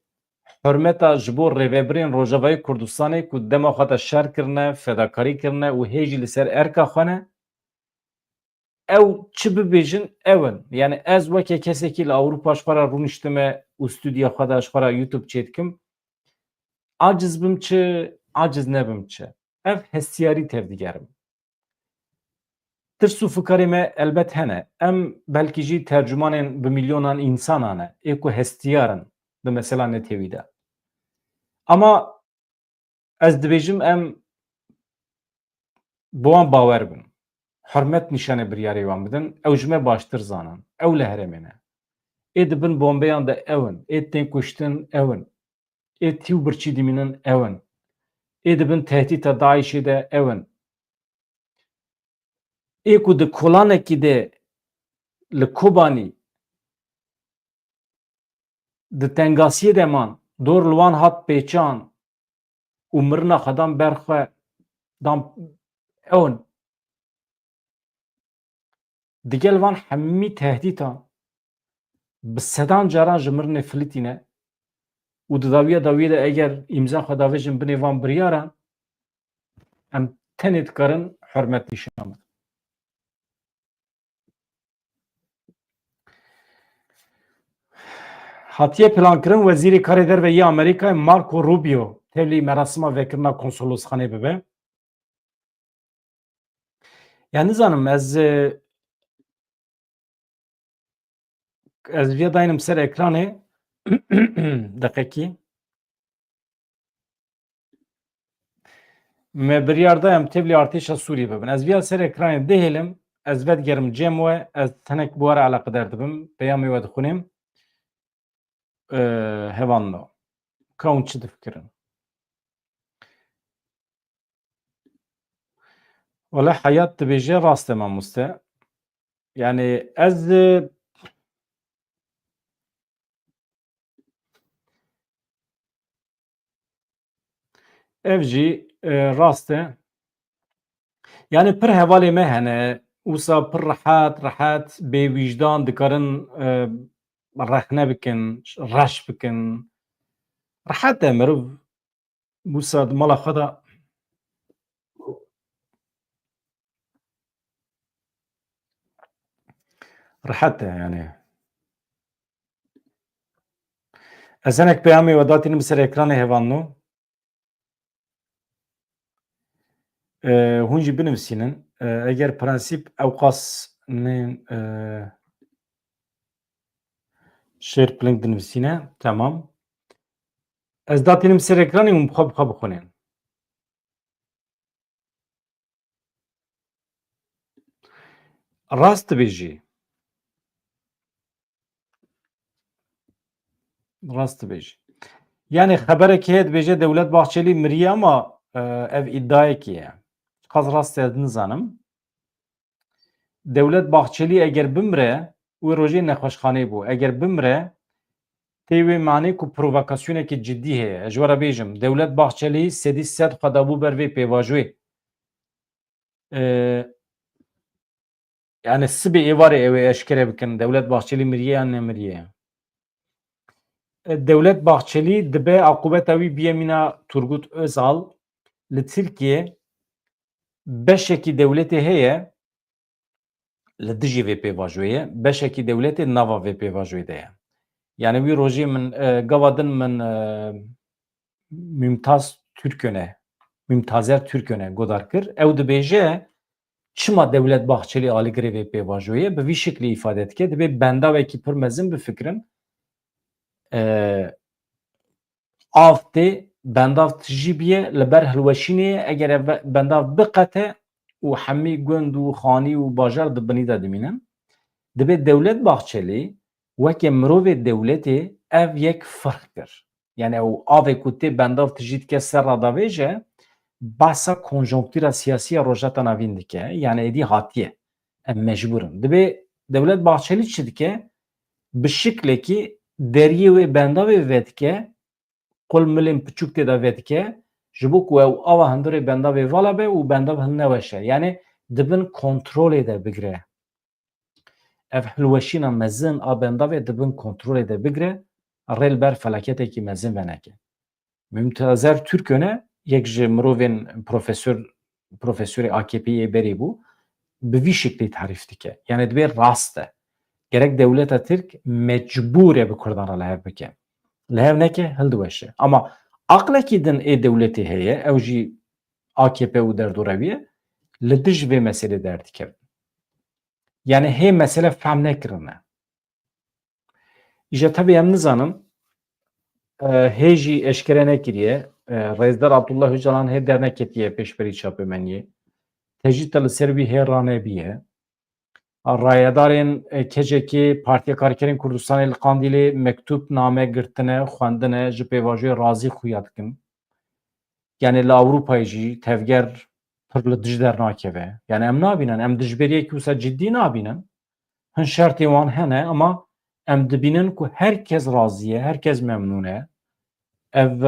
hürmeta ji bo rêveberên Rojavayê Kurdistanê ku dema xwe te şer kirine, fedakarî kirine û hê jî li ser erka xwe ne ew çi bibêjin ew in. Yani ez weke kesekî li Ewropa ji xwe re rûniştime û stûdiya xwe de ji xwe re YouTube çê dikim aciz bim çi, aciz nebim çi. Ev hestiyarî tevdîgerim. Tirs û fikarê me elbet hene. Em belkî jî tercümanên bi milyonan însanan ne ê ku hestiyar in di mesela netewî de. Ama ez dibêjim em bi wan bawer bin. Hürmet nîşanê biryarê wan bidin. Ew ji me baştir zanin. Ew li herêmê ne. Ê dibin bombeyan de ew in. Ê tên kuştin ew in. Ê tîw birçî dimînin ew in. Ê dibin tehdîta Daişê de ew in. Ê ku di kolanekî de li Kobanî di tengasiyê de man dor li wan hat pêçan û mirina xwe dan ber xwe dan ew in. Digel van hemî tehdîtan bi sedan caran ji mirinê filîtîne û di dawiya dawiyê de eger îmza xwe davêjin binê van biryaran em tenê dikarin hürmet nîşan bidin. Hatiye plankirin Wezîrê Karê Derve yê Amerîkayê Marco Rubio tevlî merasima vekirina konsolosxanê bibe. Ya nizanim ez vê dayînim ser ekranê deqekî me biryar da em tevlî artêşa Sûriyê bibin. Ez vêya ser ekranê dihêlim ez vedgerim cem we ez tenek bi we re eleqedar dibim peyamê we dixwînim hevanno ka hûn çi difikirin. Wala hayat dibêje rast e mamoste. Yani ez ev jî rast e. Yani pir hevalê me hene wisa pir rehat bê wîjdan dikarin rexne bikin, reş bikin. Rehet e mirov wisa di mala xwe de rehet e yani. Ez hinek peyamê we datînim ser ekranê hevanno. Hûn jî binivîsînin eger prensîp ew qas nên shêr piling dinivîsîne temam. Ez datînim ser ekranê û xwe bixwînin. Rast dibêjî. Rast dibêjî. Yani xeberekî heye dibêje Dewlet Bahçelî miriye ama ev îddiayekî ye. Qas rast ez nizanim. Dewlet Bahçelî eger bimire wê rojê nexweşxaneyê bû. Eger bimire tê wê manî ku provokasyonekî ciddî heye. Ez ji we re bêjim Dewlet Bahçelî sedî sed xwe dabû ber vê pêvajoyê. Yani sibê êvarê ew ê eşkere bikin Dewlet Bahçelî miriye yan nemiriye. Dewlet Bahçelî dibe aqubeta wî biyemîna Turgut Özal li Tirkiye beşekî dewletê heye li dijî vê pêvajoyê beşekî dewletê nava vê pêvajoyê de ye. Yani wî rojê min gava din min Mümtaz Türköne Mümtazer Türköne godar kir. Ew dibêje çima Dewlet Bahçelî alîgirê vê pêvajoyê bi vî şeklî îfade dike dibe bendavekî pir mezin bifikirin av tê bendav tijî biye li ber hilweşînê eger ev bendav biqete û hemî gund û xanî û bajar di binî de dimînin dibe Dewlet Bahçelî weke mirovê dewletê ev yek firq kir. Yani ew avê ku tê bendav tijî dike ser re davêje behsa konjonktûra siyasî ya rojata navîn dike. Yani êdî hatiye. Em mecbûrin. Dibe Dewlet Bahçelî çi dike? Bi şiklekî deriyê wê bendavê vedike قل ملیم پچوک تدا ودکه جبو کو او هندره بندا به والا به و بندا به نوشه یعنی دبن کنترل ده بگیره اف هلوشینا مزن ا بندا به دبن کنترل ده بگیره ریل بر فلاکت کی مزن ونکه ممتازر ترکونه یک جمروین پروفesör AKP'ye beri bu به وی شکلی تعریف دیکه یعنی دبی راسته gerek devleta Türk mecbure bi Kurdan lehev bike. Lehev neke hildiweşe. Ama aqlekî din ê devletê heye ew jî AKP û derdûreviye li dij vê meselê derdikevin. Yani hê mesele fehm nekirine. İşte tabii em nizanim hê jî eşkere nekiriye Rêzdar Abdullah Öcalan hê derneketiye pêşberî çapêmeniyê. Tejî te li ser vî hê ranebiye. Rayedarên kecekê Partiya Karkerên Kurdistanê li Qandîlê mektûb name girtine xwendine ji pêvajoyê razî xuya dikin. Yani li Ewropayê jî tevger pir li dij dernakeve. Yani em nabînin em dijberiyekî wisa ciddî nabînin. Hin şertê wan hene ama em dibînin ku herkes razî ye, herkes memnûn e. Ev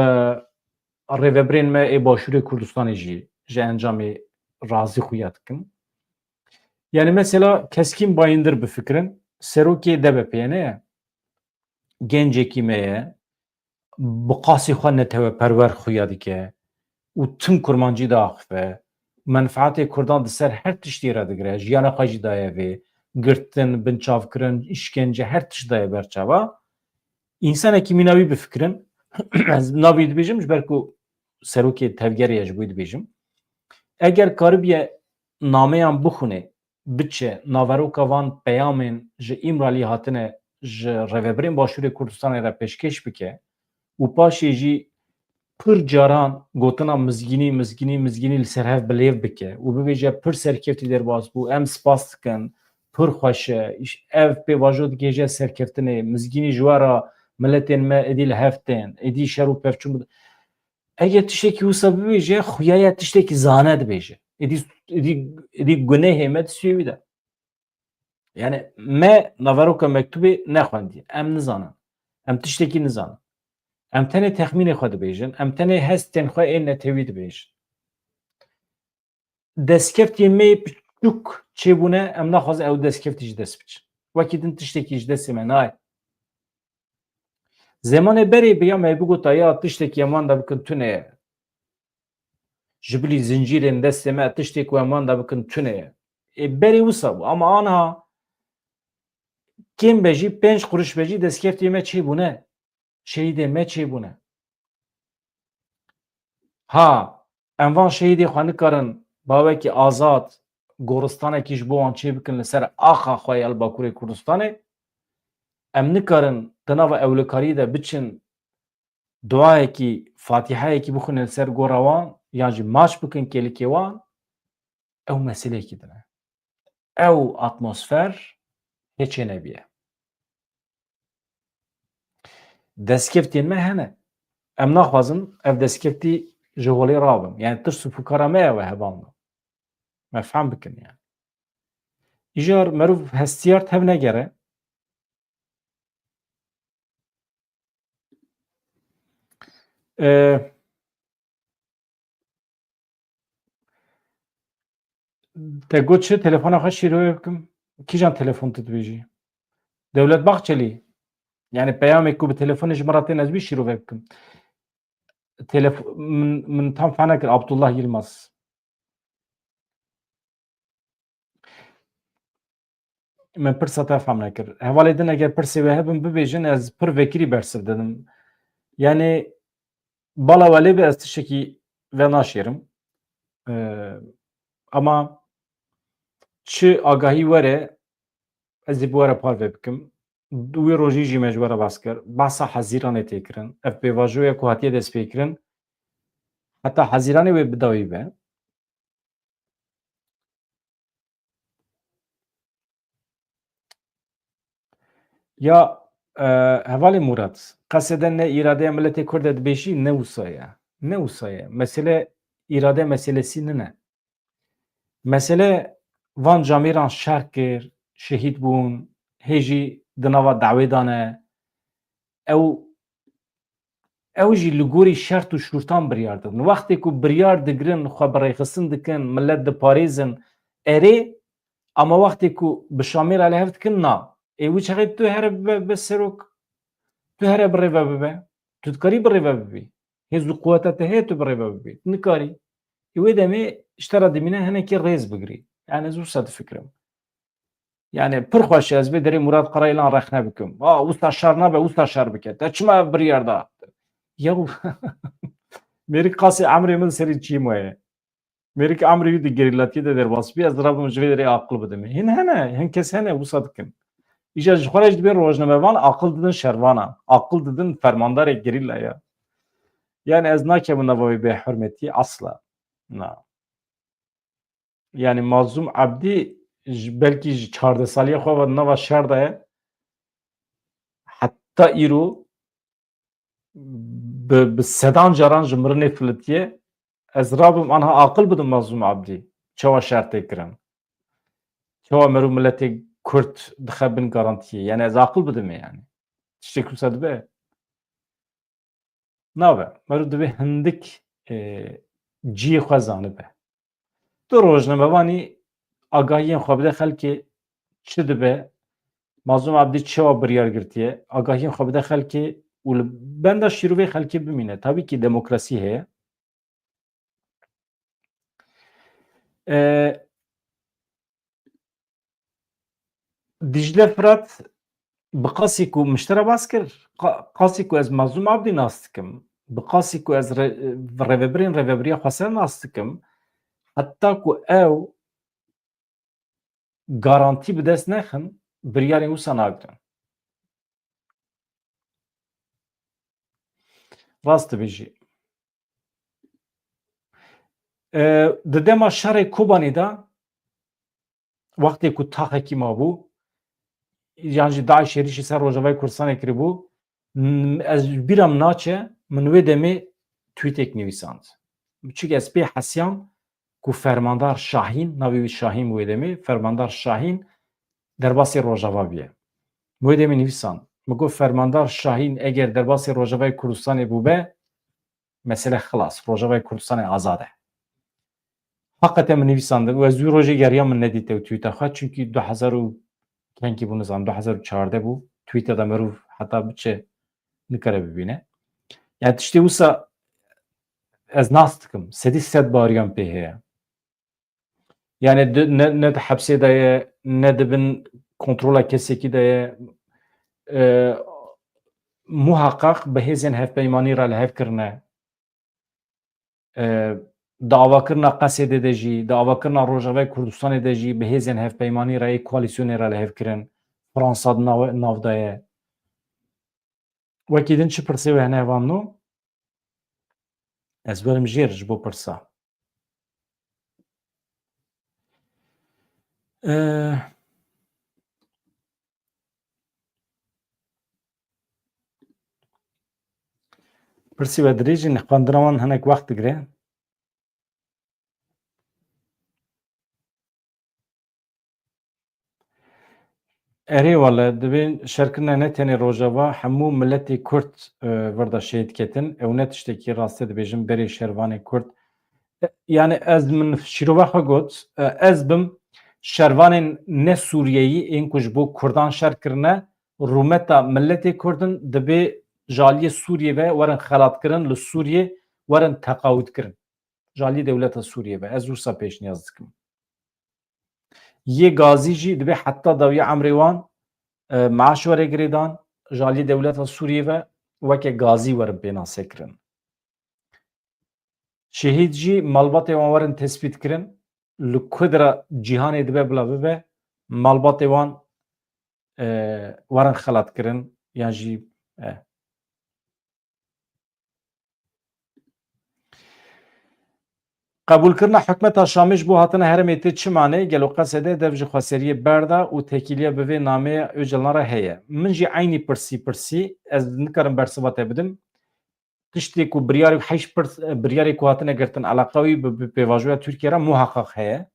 rêveberên me ê Başûrê Kurdistanê jî ji encamê razî xuya dikin. Yani mesela Keskin Bayındır bir fikrin Serokê DBP'ye ne? Gencekî me ye bi qasî xwe neteweperwer xuya dike û tim kurmancî diaxive menfaetê Kurdan di ser her tiştî re digire jiyana xwe jî daye vê girtin, binçavkirin, işkence her tişt daye berçava însanekî mînawî bifikirin ez navî dibêjim ji ber ku serokê tevgerê ye ji bo dibêjim eger karibiye nameyan bixune biçe naveroka van peyamên ji îmralî hatine ji rêveberên Başûrê Kurdistanê re pêşkêş bike û paşê jî pir caran gotina mizgînî li ser hev bilêv bike û bibêje pir serkeftî derbas bû em spas dikin pir xweş e ev pêvajo digêje serkeftinê mizgînî ji wara milletên me êdî li hev tên êdî şer û pevçûn eger tiştekî wisa bibêje xuyaya tiştekî zane dibêje êdî gunehê me distûyê wî de yani me naveroka mektûbê nexwendiye em nizanin em tiştekî nizanin em tenê texmînê xwe dibêjin em tenê hestên xwe ê netewî dibêjin destkeftiyê me yê piçûk çêbûne em naxwazin ew destkeftî ji dest biçin wekî din tiştekî ji destê me nayê zemanê berê biya me bigota ya tiştekî em wan da bikin tune ye ji bilî zincîrên destê me tiştê ku em wan da bikin tune ye berê wisa bû ama aniha kêm be jî 5 quruş be jî destkeftiyê me çêbûne şehîdê me çêbûne ha em van şehîdê xwe nikarin bawekî azad goristanekî ji bo wan çê bikin li ser axa xwe ya li Bakurê Kurdistanê em nikarin di nava ewlekariyê de biçin duayekî fatîheyekî bixwînin li ser gora wan yan jî maç bikin kêlikê wan ew meseleyekî din e ew atmosfer hiçê nebiye destkeftiyên me hene em naxwazin ev destkeftî ji holê rabin yani tirs û fikara me ye we hevan me fehm bikin yani îjar merov hestiyar tev negere te got çi telefona xwe şîrove bikim kîjan telefon tu dibêjî Dewlet Bahçelî yani peyamek ku bi telefonê ji min re tên ez bî şîrove bikim min tam fehm nekir Abdullah Yilmaz min pirsa te fehm nekir hevalê din eger pirsê we hebin bibêjin ez pir vekirî bersiv didim yani bala we lê be ez tiştekî ve naşêrim ama çi agahî were ez ê bi we re parve bikim wê rojî jî me ji we re bas kir behsa hezîranê tê kirin ev pêvajoya ku hatiye destpêkirin heta hezîranê wê bidawî be ya hevalê Murat qeseden ne îradeya milletê Kurd e dibêjî ne wisa ye ne wisa ye mesele îrade meselesî nine mesele van camêran şer kir şehîd bûn hê jî di nava dawê dane ew ew jî li gorî şert û şûrtan biryar didin. Wextê ku biryar digirin, xwe birêxistin dikin, millet diparêzin erê, ama wextê ku bi şamêra li hev dikin na. Wî çexê tu here bibe serok, tu here birêve bibe, tu dikarî birêve bibî. Hêz û quweta te heye tu birêve bibî. Nikarî. Wê demê ji te re dimîne hinekî rêz bigirî. Yani ez wisa difikirim. Yani pir xweş e ez vê derê Murad Qarayê lan rexne bikim. Wisa şer nabe, wisa şer bike. Te çima ev biryar da? Ya mêrî qasê Emrê min serî çîm weye. Mêrî Emrê wî di gerîlatiyê de derbasbî ez dirabim ji vê derê aqil bidim. Hin hene, hin kes hene wisa dikin. İja ji xwe re ji dibên rojnamevan aqil didin şervana. Aqil didin fermandarê gerîla ya. Yani ez nakemin nava wê bêhurmetî asla. Na. Yani Mazlum Abdî belkî ji 14 salîya xwe ve nava şer de ye. Heta îro bi sedan caran ji mirinê filitiye ez rabim anha aqil bidim Mazlum Abdî. Çawa şer tê kirin. Çawa merû milletê Kurd dixe bin garantiyê. Yani ez aqil bidim yani. Tiştê ku se dibe? Nabe. Merû divê hindik ciyê xwe zanibe. Tu rojnamevanî agahiyên xwe bide xelkê çi dibe? Mazlum Abdî çawa biryar girtiye? Agahiyên xwe bide xelkê û li benda şîrovê xelkê bimîne. Tabii ki demokrasî heye. Dicle Fırat bi qasî ku miştere bas kir, qasî ku ez Mazlum Abdî nas dikim, bi qasî ku ez rêveberên Rêveberiya Xweser nas dikim, heta ku ew garantî bi dest nexin, biryarên wisa nagirin. Rast dibêjî. Di dema şerê Kobanî de wextê ku taxekî mabû, yan jî Daişê êrişî ser Rojavayê Kurdistanê kiribû, ez ji bîra min naçe min wê demê twîtek nivîsand. Çi ez pê hesiyam ku Fermandar Şahîn, navê wî Şahîn wê demê, Fermandar Şahîn derbasê Rojava biye. Wê demê nivîsand. Min got Fermandar Şahîn eger derbasê Rojavayê Kurdistanê bûbe, mesele xilas. Rojavayê Kurdistanê azad e. Hakikaten min nivîsandin û ez wî rojê geriya min nedîte tweeta xwe çünkü 2000 û kenkî bû nizam 2014 bû. Tweeta de merûv heta biçe nikare bibîne. Yani tiştê wisa ez nas dikim. Sedî sed bariyan pê heye. Yani ne di hepsê de ye, ne dibin kontrola kesekî de ye. Muhaqqaq bi hêzên hevpeymanî re li hev kirine. Davakirina Qesedê de jî, davakirina Rojavayê Kurdistanê de jî bi hêzên hevpeymanî re yê koalîsyonê re li hev kirin. Fransa di nav de ye. Wekî din çi pirsê we hene hevamno? Ez werim jêr ji bo pirsa. Pirsê we dirêj in xwendina wan hinek wext digire. Erê wale divê şerkirina ne tenê Rojava hemû milletê Kurd virda şehîd ketin. Ew ne tiştekî rastî dibêjim berê şervanê Kurd. Yani ez min şîrova xwe got, ez bim şervanên ne Sûriyeyî ên ku ji bo Kurdan şer kirine, rûmeta milletê Kurdin dibê ji aliyê Sûriyê ve werin xelatkirin li Sûriyê werin teqawûtkirin. Ji aliyê dewleta Sûriyê ve ez wisa pêşniyaz dikim. Yê gazî jî dibe heta dawiya Emrê wan maaş were girêdan ji aliyê dewleta Sûriyê ve weke gazî werin pênasêkirin. Şehîd jî malbatê wan werin tespît kirin, li ku de re cîhanê dibe bila bibe, malbatê wan werin xelatkirin yan jî qebûlkirina hikûmeta Şamê ji bo hatina herêmê tê çi manê gelo Qesedê dev ji xweseriyê berda û tekîliya bi vê nameya Öcalan re heye. Min jî eynî pirsî ez nikarim bersiva te bidim. Tiştê ku biryarê ku hatine girtin eleqa wî bi pêvajoya Tirkiye re muheqqaq heye.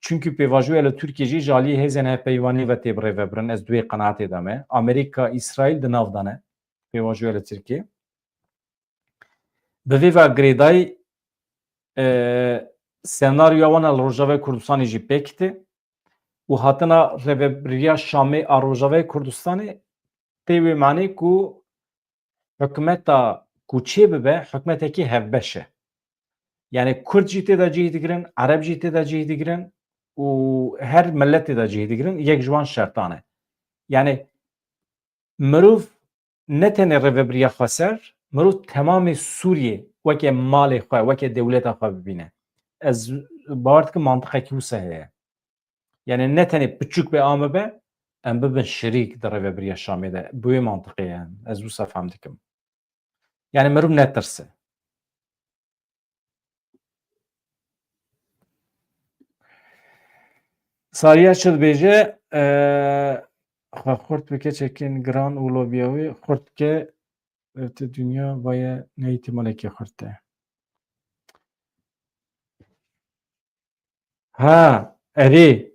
Çünkü pêvajoya li Tirkiye jî ji aliyê hêzên hevpeyvanî ve tê birêvebirin. Ez duê qenaetê de me. Amerîka, İsraîl di nav de ne pêvajoya li Tirkiye. Bi vê ve girêdayî senaryoya wan li Rojavayê Kurdistanê jî pêkitê û hatina Rêveberiya Şamê a Rojavayê Kurdistanê tê wê manê ku hikûmeta ku çê bibe hikûmetekî hevbeş e. Yani Kurd jî tê de cih digirin, Ereb jî tê de cih digirin û her millet tê de cih digirin yek ji wan şertan e. Yani mirov ne tenê rêveberiya xweser, mirov temamê Sûriyê weke malê xwe, weke dewleta xwe bibîne. Ez bawer dikim mantiqekî wisa heye. Yani ne tenê piçûk be ame be, em bibin şerîk di rêveberiya Şamê de. Bi wê mantiqê ye. Ez wisa fehm dikim. Yani mirov netirse. Sariya çi dibêje xwe xurt bike çekên giran û lobiya wê xurt bike ti dünya vaye ne îtîmalekî xurt e. Ha, erê.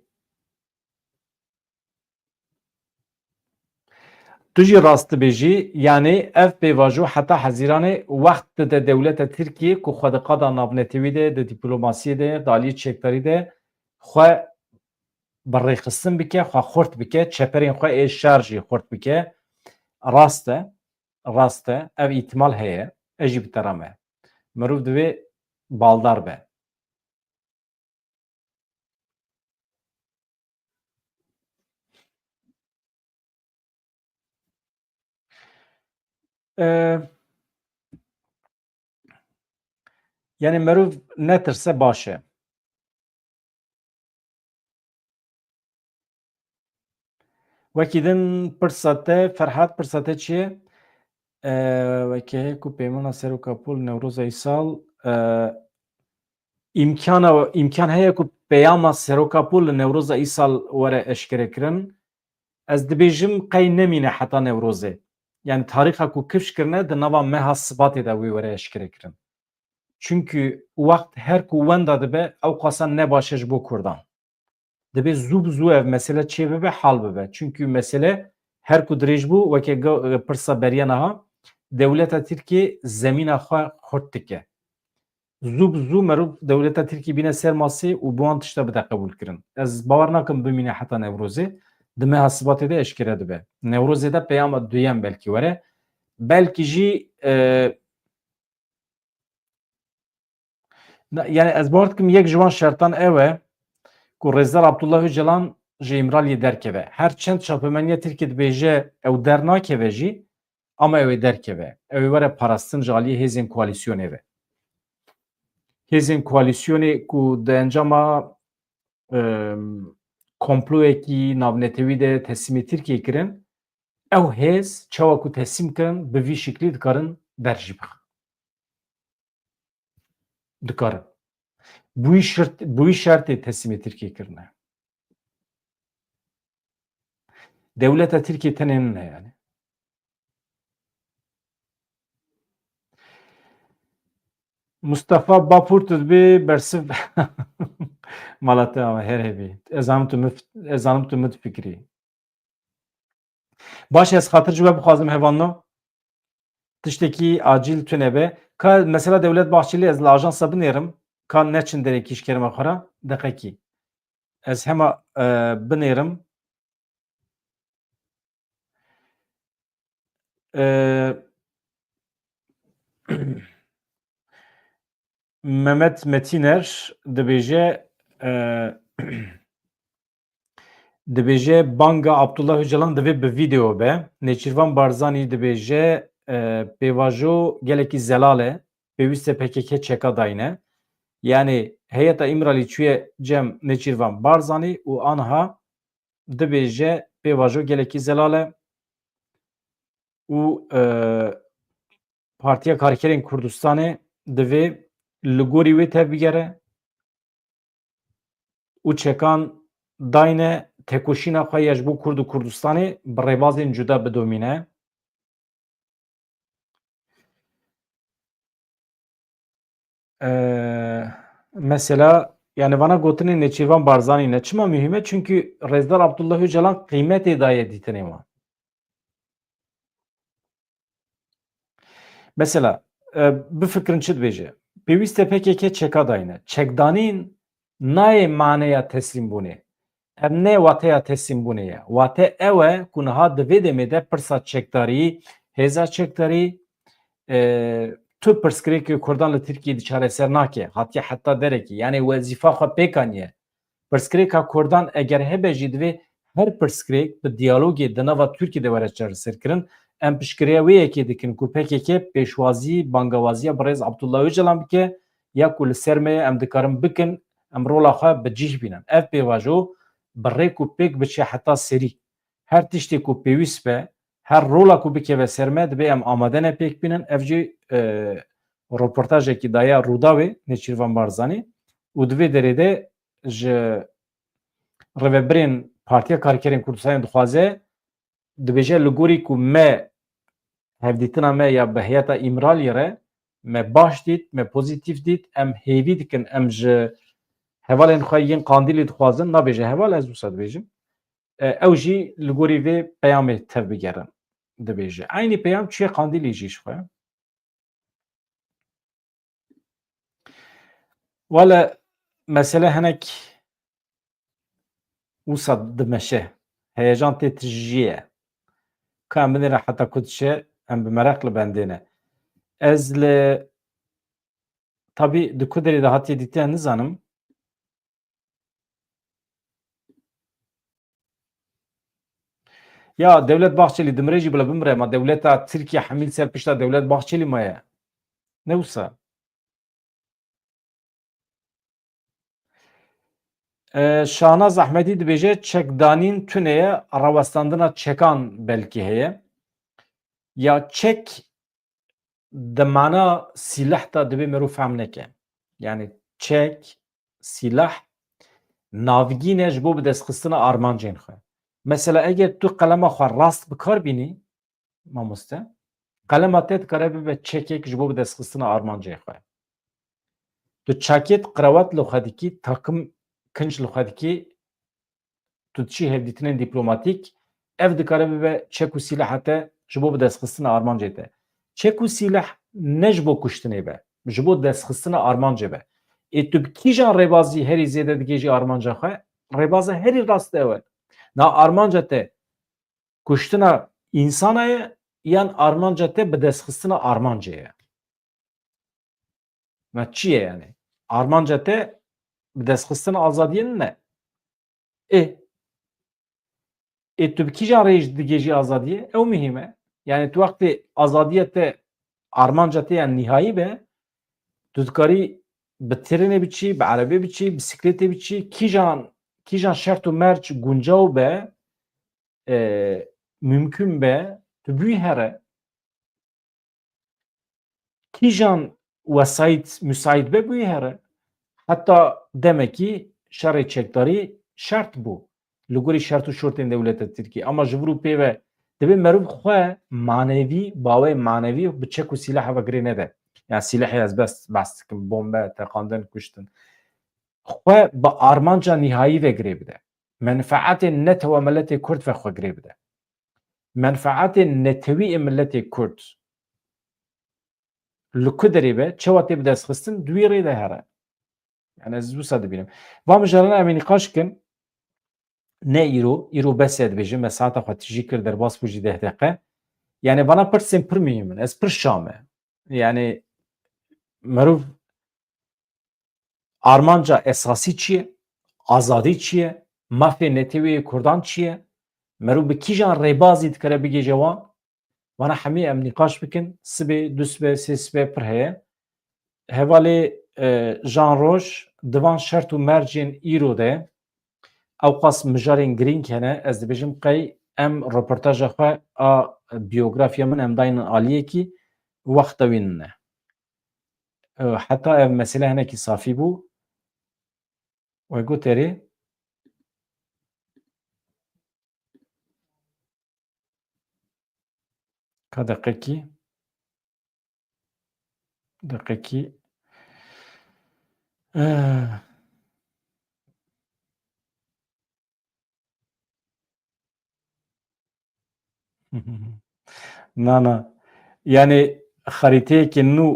Tu jî rast dibêjî yanî ev pêvajo heta hezîranê wext dide dewleta Tirkiyê ku xwe di qada navnetewî de, di dîplomasiyê de, di aliyê çekdarî de xwe bi rêxistin bike, xwe xurt bike, çeperên xwe ê şer jî xurt bike. Rast e, rast e, ev îtimal heye, ez jî bi te re me. Mirov divê baldar be. Yani mirov netirse baş e. Wekî din pirsa te Ferhat pirsa te çi ye? Wekî heye ku peymana Serokapol Newroza îsal îmkan heye ku peyama Serokapol li Newroza îsal were eşkerekirin. Ez dibêjim qey nemîne heta Newrozê. Yani tarîxa ku kifş kirine di nava meha Sibatê de wê were eşkerekirin. Çünkü wext her ku wenda dibe ew qasa ne baş e ji bo Kurdan. Dibe zû bi zû ev mesele çê bibe hal bibe. Çünkü mesele her ku dirêj bû weke pirsa beriya niha dewleta Tirkiyê zemîna xwe xurt dike. Zû bi zû merov dewleta Tirkiyê bîne ser masê û bi wan tişta bide qebûl kirin. Ez bawer nakim bimîne heta Newrozê di meha Sibatê de eşkere dibe. Newrozê de peyama duyem belkî were. Belkî jî yani ez bawer dikim yek ji wan şertan ew e ku Rêzdar Abdullah Öcalan ji İmraliyê derkeve. Her çend şapemeniya Tirkiye dibêje ew dernakeve jî ama ew ê derkeve. Ew ê were parastin ji aliyê hêzên koalîsyonê ve. Hêzên koalîsyonê ku di encama komployekî navnetewî de teslîmê Tirkiyeyê kirin, ew hêz çawa ku teslîm kirin bi vî şiklî dikarin derjî bixin. Dikarin. Bu iş şertê teslîmê Tirkiyeyê kirine. Devleta Tirkiye tenê min e yani. Mustafa Bapur tu dibê bersiv mala te ama her hevî. Ez zanim tu min fikirî. Baş ez xatir ji we bixwazim hevalno tiştekî acîl tune be. Ka mesela Devlet Bahçeli ez li ajansa binêrim ka neçin derê kîşkerima xwe re deqekî. Ez hema binêrim Mehmet Metiner dibêje dibêje banga Abdullah Öcalan divê bi vîdeo be. Nêçîrvan Barzanî dibêje pêvajo gelekî zelal e. Pêwîst e PKK çeka dayîne. Yani heyeta İmralî çûye cem Nêçîrvan Barzanî û anha dibêje pêvajo gelekî zelal e û Partiya Karkerên Kurdistanê divê li gorî wê tev bigere û çekan dayne tekoşîna xwe ya ji bo Kurd û Kurdistanê bi rêbazên cuda bidomîne. Mesela yani vana gotinê Nêçîrvan Barzanî ne çima mühim e? Çünkü Rêzdar Abdullah Öcalan qîmetê daye dîtinê wan. Mesela bi fikrin çi dibêje? Pêwîst e PKK çeka dayine. Çekdanîn nayê maneya teslîm bûnê. Ev ne wateya teslîmbûnê ye. Wate ew e ku niha di vê demê de pirsa çekdarî, hêza çekdarî tu pirsgirêkê Kurdan li Tirkiyeyê di çareser nake. Hatiye heta derekê. Yani wezîfa xwe pêk aniye. Pirsgirêka Kurdan eger hebe jî divê her pirsgirêk bi diyalogê di nava Tirkiyeyê de were çareserkirin, em piştgiriya wê yekê dikin ku PKK pêşwazî bangewaziya Birêz Abdullah Öcalan bike ya ku li ser me ye em dikarin bikin em rola xwe bi cih bînin. Ev pêvajo bi rêk û pêk biçe heta serî. Her tiştê ku pêwîst be, her rola ku bikeve ser me dibe em amade ne pêk bînin. Ev jî reportajekî daye Rûdawê Nêçîrvan Barzanî û di vê derê de ji rêveberên Partiya Karkerên Kurdistanê dixwaze dibêje li gorî ku me hevdîtina me ya bi heyeta îmraliyê re me baş dît, me pozîtîv dît, em hêvî dikin em ji hevalên xwe yên qandîlê dixwazin, nabêje heval ez wisa dibêjim. Ew jî li gorî vê peyamê tev bigerin dibêje. Aynî peyam çûye qandîlê jî ji xwe. Wale mesele hinek wisa dimeşe. Heyecan tê tijîye. Ka em binêre heta ku dişe em bi mereq li bendê ne. Ez li tabii di ku derê de hatiye dîtiya nizanim. Ya Devlet Bahçeli dimire jî bila bimire ma dewleta Tirkiye hemîl ser pişta Devlet Bahçeli maye. Ne wisa? Şahnaz Ahmedî dibêje çekdanîn tune ye rawestandina çekan belkî heye. Ya çek di mana sîleh da divê mirov fehm neke. Yani çek, sîlah navgîne ji bo bi destxistina armancên xwe. Mesela eger tu qelema xwe rast bikar bînî mamoste, qelema te dikare bibe çekek ji bo bi destxistina armancê xwe. Tu çakêt qirewet li xwe dikî, takım kinc li xwe dikî, tu diçî hevdîtinên dîplomatîk, ev dikare bibe çek û sîleha te ji bo bi destxistina armancê te. Çek û sîleh ne ji bo kuştinê be, ji bo destxistina armancê be. Tu bi kîjan rêbazî herî zêde dike jî armanca xwe? Rêbaza herî rast ew e. Na armanca te kuştina însana ye yan armanca te bi destxistina armancê ye. Me çi ye yani? Armanca te bi destxistina azadiyê ne? Tu bi kîjan rê dike jî azadiyê? Ew mihîm e. Yani tu wextê azadiya te armanca te yan nihayî be, tu dikarî bi trênê biçî, bi erebeyê biçî, bisikletê biçî, kîjan şert û merc guncaw be, mümkün be, tu bûyî here. Kîjan wesayît müsait be bûyî here. Heta demekî şerê çekdarî şert bû li gorî şert û şortên dewleta Tirkiye. Ama ji vir û pêve divê merov xwe manevî bawê manevî bi çek û sîleha vegirê nede. Yani sîlehê ez behs dikim, bombe, teqandin, kuştin. Xwe bi armanca nihayî vegirê bide. Menfaetên netewa milletê Kurd ve xwe girê bide. Menfaetên netewî ê milletê Kurd li ku derê be çawa tê bi destxistin duî rê de here. Yani ez wisa dibînim. Vam jarana em ê nîqaş bikin ne îro besê dibêjim me saeta xwe tîjî kir derbas bû jî 10 deqe. Yani bana pirsên pir mühim in. Ez pir şam e. Yani merov armanca esasî çi ye? Azadî çi ye? Mafê netewê Kurdan çi ye? Merov bi kîjan rêbazî dikare bigêje wan? Bana hemî em nîqaş bikin. Sibê, du sibê, sê sibê pir heye. Hevalê Jan Roj divan şert û mercên îro de ew qas mijarên girîng hene ez dibêjim qey em reportaja xwe a biyografiya min em dayînin aliyekî wexta wî ne. Heta ev mesele hinekî safî bû. We goterê ka deqekî na na yani xeriteyekê nû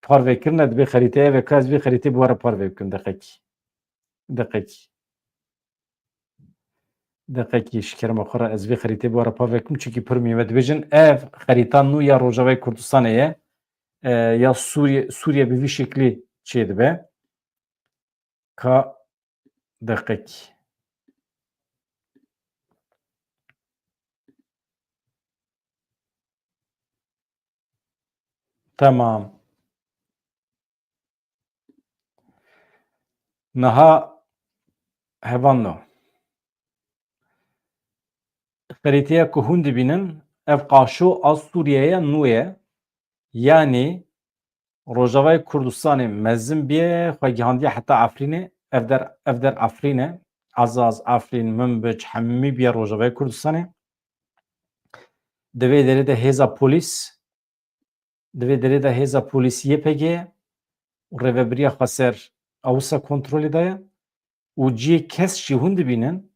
parvekirine dibe xeriteye ve ez vê xeritê bi were parve bikim deqekî. Deqekî ji kerema xwe re ez vê xeritê bi were parve bikim çunkî pir mî me dibêjin ev xerîta nû ya Rojavayê Kurdistanê ye ya Sûriye bi vî şeklî çê dibe ka deqekî. Temam. Niha hevan xeritەya ku hûn dibînin ev qaşo a Sûriyeye nû ye yanî Rojavayê Kurdistanê mezin bîye xwegihandiya heta Efrînê ev der Efrîn e Ezaz, Efrîn, Minbic hemî bîye Rojavayê Kurdistanê di vê derê de hêza polîs YPG û Rêveberiya Xweser Ewsa kontrolê de ye û cî kes jî hûn dibînin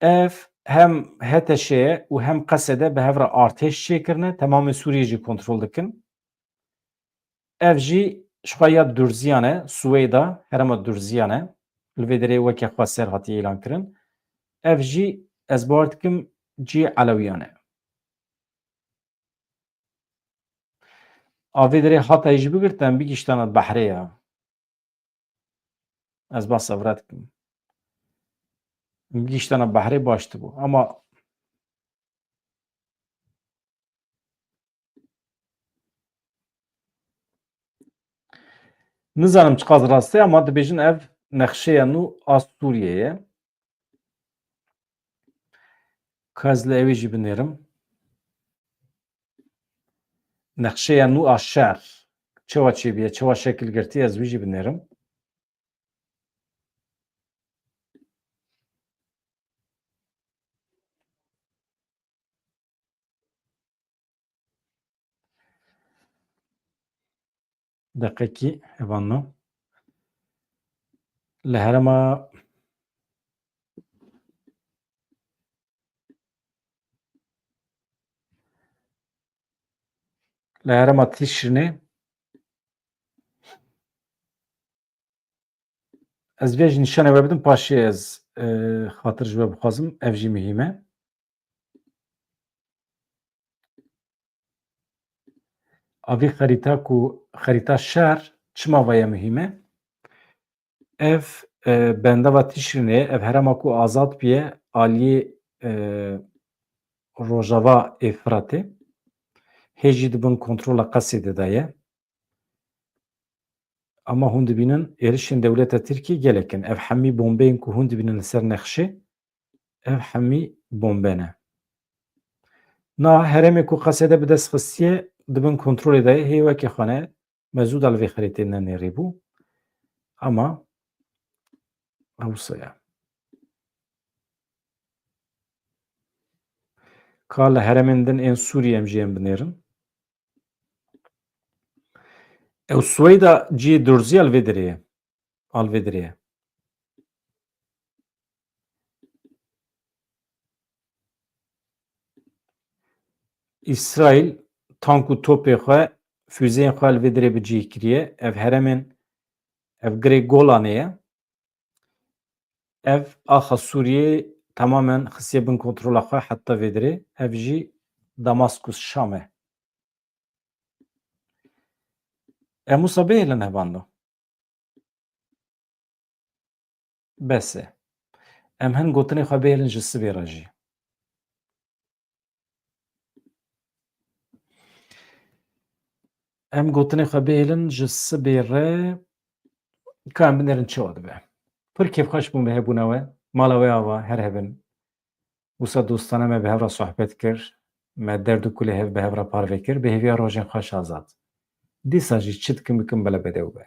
ev hem HTŞ'ye û hem Qesedê bi hev re artêş çêkirine temamê Sûriyê jî kontrol dikin. Ev jî ji xwe ya Durziyan e Swêda herêma Durziyan e li vê derê weke Xweser hatiye îlan kirin. Ev jî ez bawer dikim cî Elewiyan e. A vê derê hatayê jî bigirtin bigîştane Behrê ya. Ez behsa vira dikim. Bigîştane Behrê baş dibû ama nizanim çi qas rast e ama dibêjin ev nexşeya nû a Sûriyê ye. Ka ez li evê jî binêrim. Nexşeya nû a şer çawa çêbûye, çawa şekil girtiye ez wî jî binêrim. Deqekî hevan no. Li herêma Tîşinê ez vê jî nîşanê we bidim paşê ez xatir ji we bixwazim ev jî mihîm e. A vê xerîta şer çima vaye mihîm e? Ev bendava Tîşinê ev herêma ku azad bûye aliyê Rojava Efratê hê jî dibin kontrola Qesedê de ye. Ama hûn dibînin êrişên dewleta Tirkî gelek in. Ev hemî bombeyên ku hûn dibînin li ser Nexşê ev hemî bombe ne. Niha herêmê ku Qesedê bi dest xistiye dibin kontrolê de ye hê wekî xwe mezûd a li vê xerîtê nenêrîbû ama Ewsa ye. Ka li herêmên din ên Sûriyê em jî ên binêrin. Ew Swêda cî Durziya li vê derê ye. A li vê derê ye. İsraîl tank û topê xwe füzeyên xwe li vê derê bi cih kiriye. Ev herêmên ev girê Golanê ye. Ev axa Sûriyê tamamen xistiye bin kontrola xwe heta vê derê. Ev jî Damaskus Şam e. Em wisa bihêlin hevan no. Bes e. Em hin gotinê xwe bihêlin ji sibê re jî. Em gotinê xwe bihêlin ji sibê re ka em binêrin çawa dibe. Pir kêfxweş bûm bi hebûna we. Mala we ava her hebin. Wisa dostane me bi hev re sohbet kir. Me derd û kulê hev bi hev re parve kir. Bi hêviya rojên xweş azad. Dîsa jî çi dikim bikim bele bedewbe.